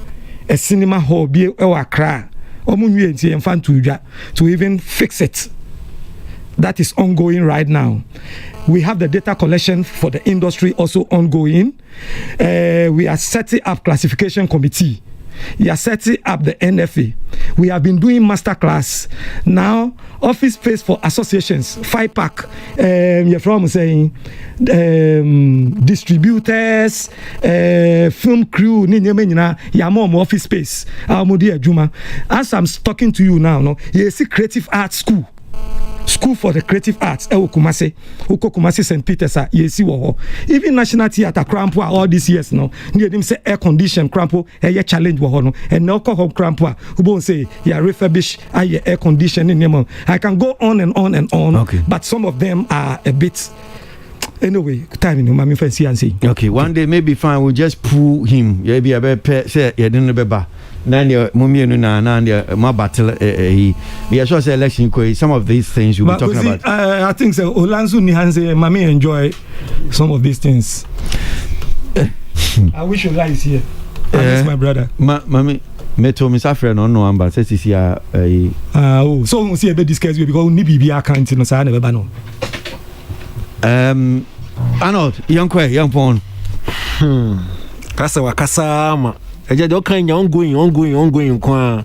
a cinema hall to even fix it. That is ongoing right now. We have the data collection for the industry also ongoing. We are setting up classification committee. We are setting up the NFA. We have been doing masterclass. Now, office space for associations, 5-pack, you're from saying, distributors, film crew, more office space. As I'm talking to you now, you see creative arts school for the creative arts Kumasi St. Peter's even National Theatre Crampo all these years now near them say air condition Crampo challenge and now Crampo who won't say refurbish air condition. I can go on and on and on, okay. But some of them are a bit anyway time in my fancy and say okay, one day maybe fine, we'll just pull him be a better say didn't be Nanya Mummy Nanya my battle he sure say election some of these things you'll be talking about. I think so Olanzu Nihanze Mami enjoy some of these things. I wish your life is here. That's my brother. Mami me told me suffer no number says is here so we see a bit discuss because ni bibia account no say never no. Arnold young pon. Kasa ma eje do kan ongoing kwa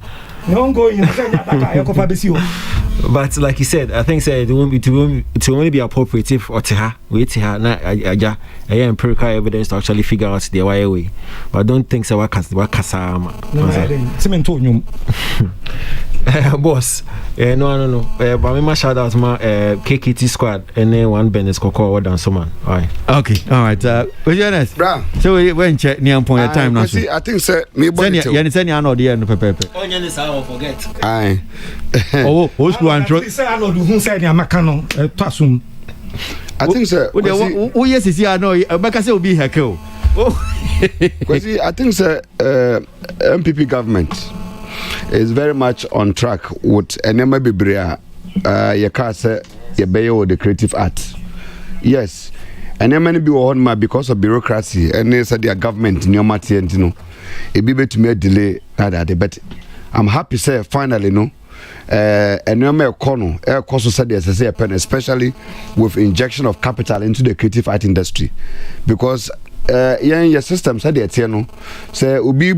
but like you said, I think it won't only be appropriate if Otiha na aja empirical evidence to actually figure out the way. But I don't think so what kasa boss no but me shout out my KKT squad and then one Benes Koko than someone. All right. Okay. All right. With honest. So we went check near point your time now. I think sir me body to. You say you know the end pepe. Oh, you say forget. Aye. Oh, school antro. Say I know who say na makano twasum. I think sir. Oh yes, is I know. Baka say obi heke. Oh. Kwasi, I think sir MPP government is very much on track with enema bibria yeka say yebeye the creative art. Yes, enema ni bi wo hon ma because of bureaucracy and say their government nyoma tientino e bi betumi delay that but I'm happy say finally no enema ekono ekoso say the say pen especially with injection of capital into the creative art industry because your system said the no say obi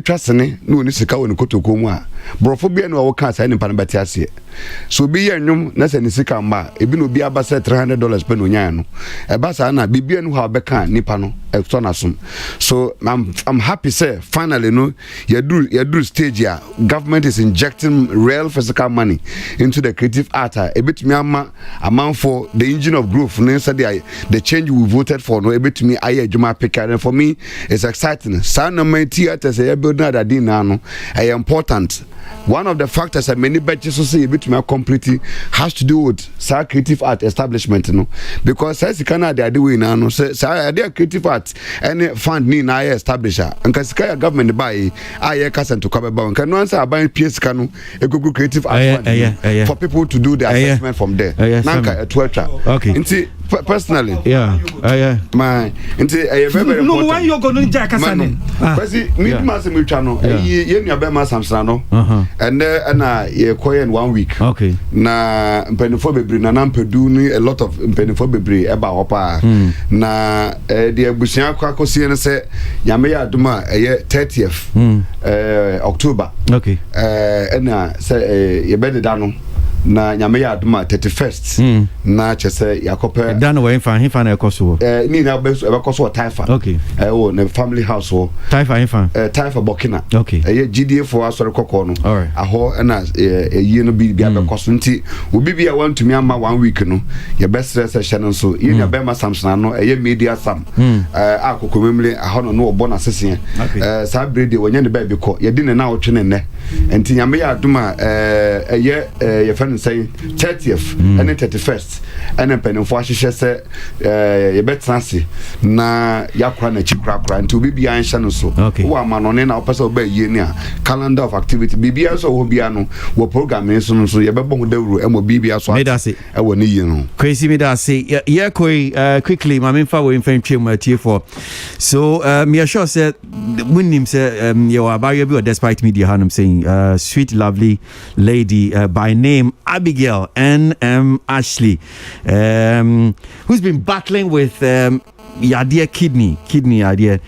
trustne no ni sika woni kotoko mu a brofobia no wo kan say ni pan betiase so bi yanwum na say ni sika mba ebi no bi aba say $300 pe no nyan no e ba sa na bibia no ha be kan nipa no e to na som so I'm happy say finally no you do stage here government is injecting real physical money into the creative art e betumi ama for the engine of growth no say the change we voted for no e betumi aye Juma Pika, and for me it's exciting. Some theaters are building that now are important. One of the factors that many batches will say between completely has to do with creative art establishment, because as Canada are doing now, say creative art any fund need na establisher and because government buy to cover about can once I buy PS cano a good creative art fund for people to do the assessment from there. Nanka okay. Personally, my very no why you going to jack us me massive channel you be samsano and ye in 1 week okay na mpenifo na nampedu ni a lot of mpenifo bebre eba hopa na the abusia kwakosie ne se nyame ya aduma 30th October okay na se ye be da no na nyame ya aduma 31st na chese yakope dan we infa na ekoso ni na be ekoso taifa okay wo na family house wo taifa taifa Burkina okay GDA for asore kokko no alright aho na yi no bi abekoso nti obi bi a want to me ama 1 week no ye best session no so yi na be ma Samson no media sam akokomemle aho no obo na sesen sa brede wonya ne ba bi ko ye di ne na otwe ne nti nyame ya aduma ye fan say 30th and 31st and then penny for she said you bet nancy na yakra na chikra and be behind channel so who am on our person obey year calendar of activity BBS so will be ano wo program so you be bon dewru and BBS so I won you know crazy me that say yeah quickly my main for in frame my for so me sure said when him say you are about you despite media I'm saying sweet lovely lady by name Abigail N.M. Ashley who's been battling with idea kidney idea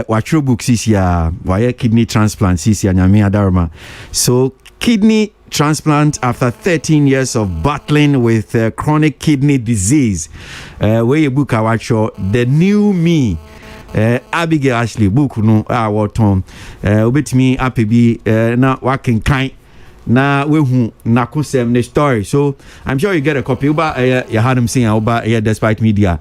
watch your books this year why kidney transplant this year nyame adarma so kidney transplant after 13 years of battling with chronic kidney disease where you book watch the new me Abigail Ashley book no what on obetimi apebi na working kind na wehu na konsem ne story so I'm sure you get a copy uba you had him saying uba despite media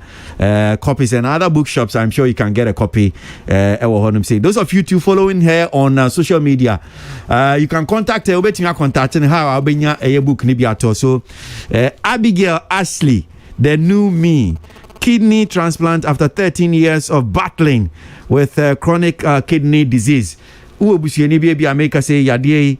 copies and other bookshops I'm sure you can get a copy say those of you two following her on social media you can contact her ubetimi contact how abenya book ni bi ato so Abigail Ashley the new me kidney transplant after 13 years of battling with chronic kidney disease uobusieni bi America say yade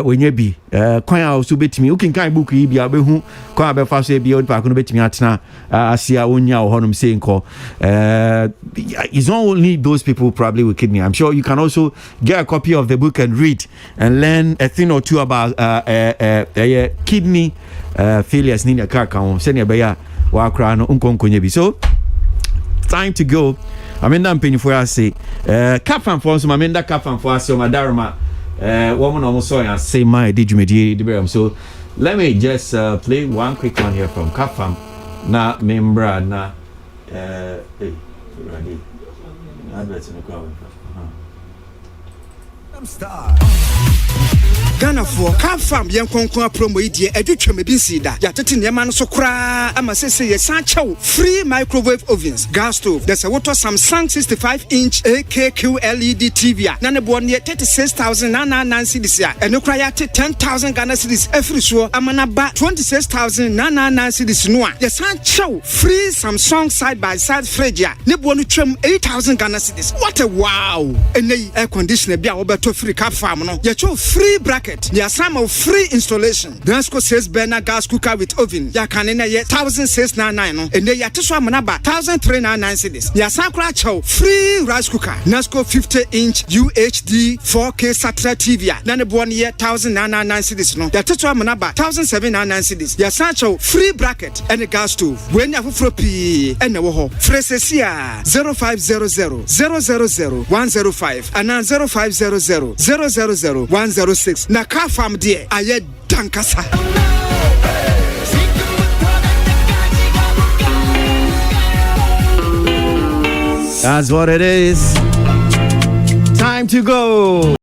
onye bi kwan a so betimi ukin kan book yi bi abehu kwan abefa so bi odipa ko no betimi atena asia onya wo honom say nko it's not only those people probably with kidney I'm sure you can also get a copy of the book and read and learn a thing or two about kidney failures ni aka kan se ne be ya wa kra no nkonkonye bi so time to go amenda mpeni for say captain for so amenda captain for say madarma woman almost saw and say my did you so let me just play one quick one here from captain na membra na ready adverts in the crowd star Ghana for Cap Farm Yankonkwa promo idea edutwa mebinsi da yatete nema no so kra ama sese ye sanchew free microwave ovens gas stove there's a water Samsung 65-inch AKQ LED TV na ne bo ne 36,999 cedis ya eno kra ya 10,000 Ghana cedis every so amana ba 26,999 cedis no a ye sanchew free Samsung side by side fridge ya ne bo no twam 8,000 Ghana cedis what a wow enei air conditioner bia wo beto free Cap Farm no ye chow free bracket there some of free installation Dansco says burner gas cooker with oven ya kanena ye 1,699 no and they yate so amana ba 1,399 cedis ya sakura chow free rice cooker Nasco 50-inch UHD 4K satellite TV na ne bo ne 1,999 cedis no yate so amana ba 1,799 cedis ya sancho free bracket and a gas stove when ya foforo pi and wo ho fresesia 0500 000 105 and 0500 000 106 na Cap Farm there aye dankasa that's what it is time to go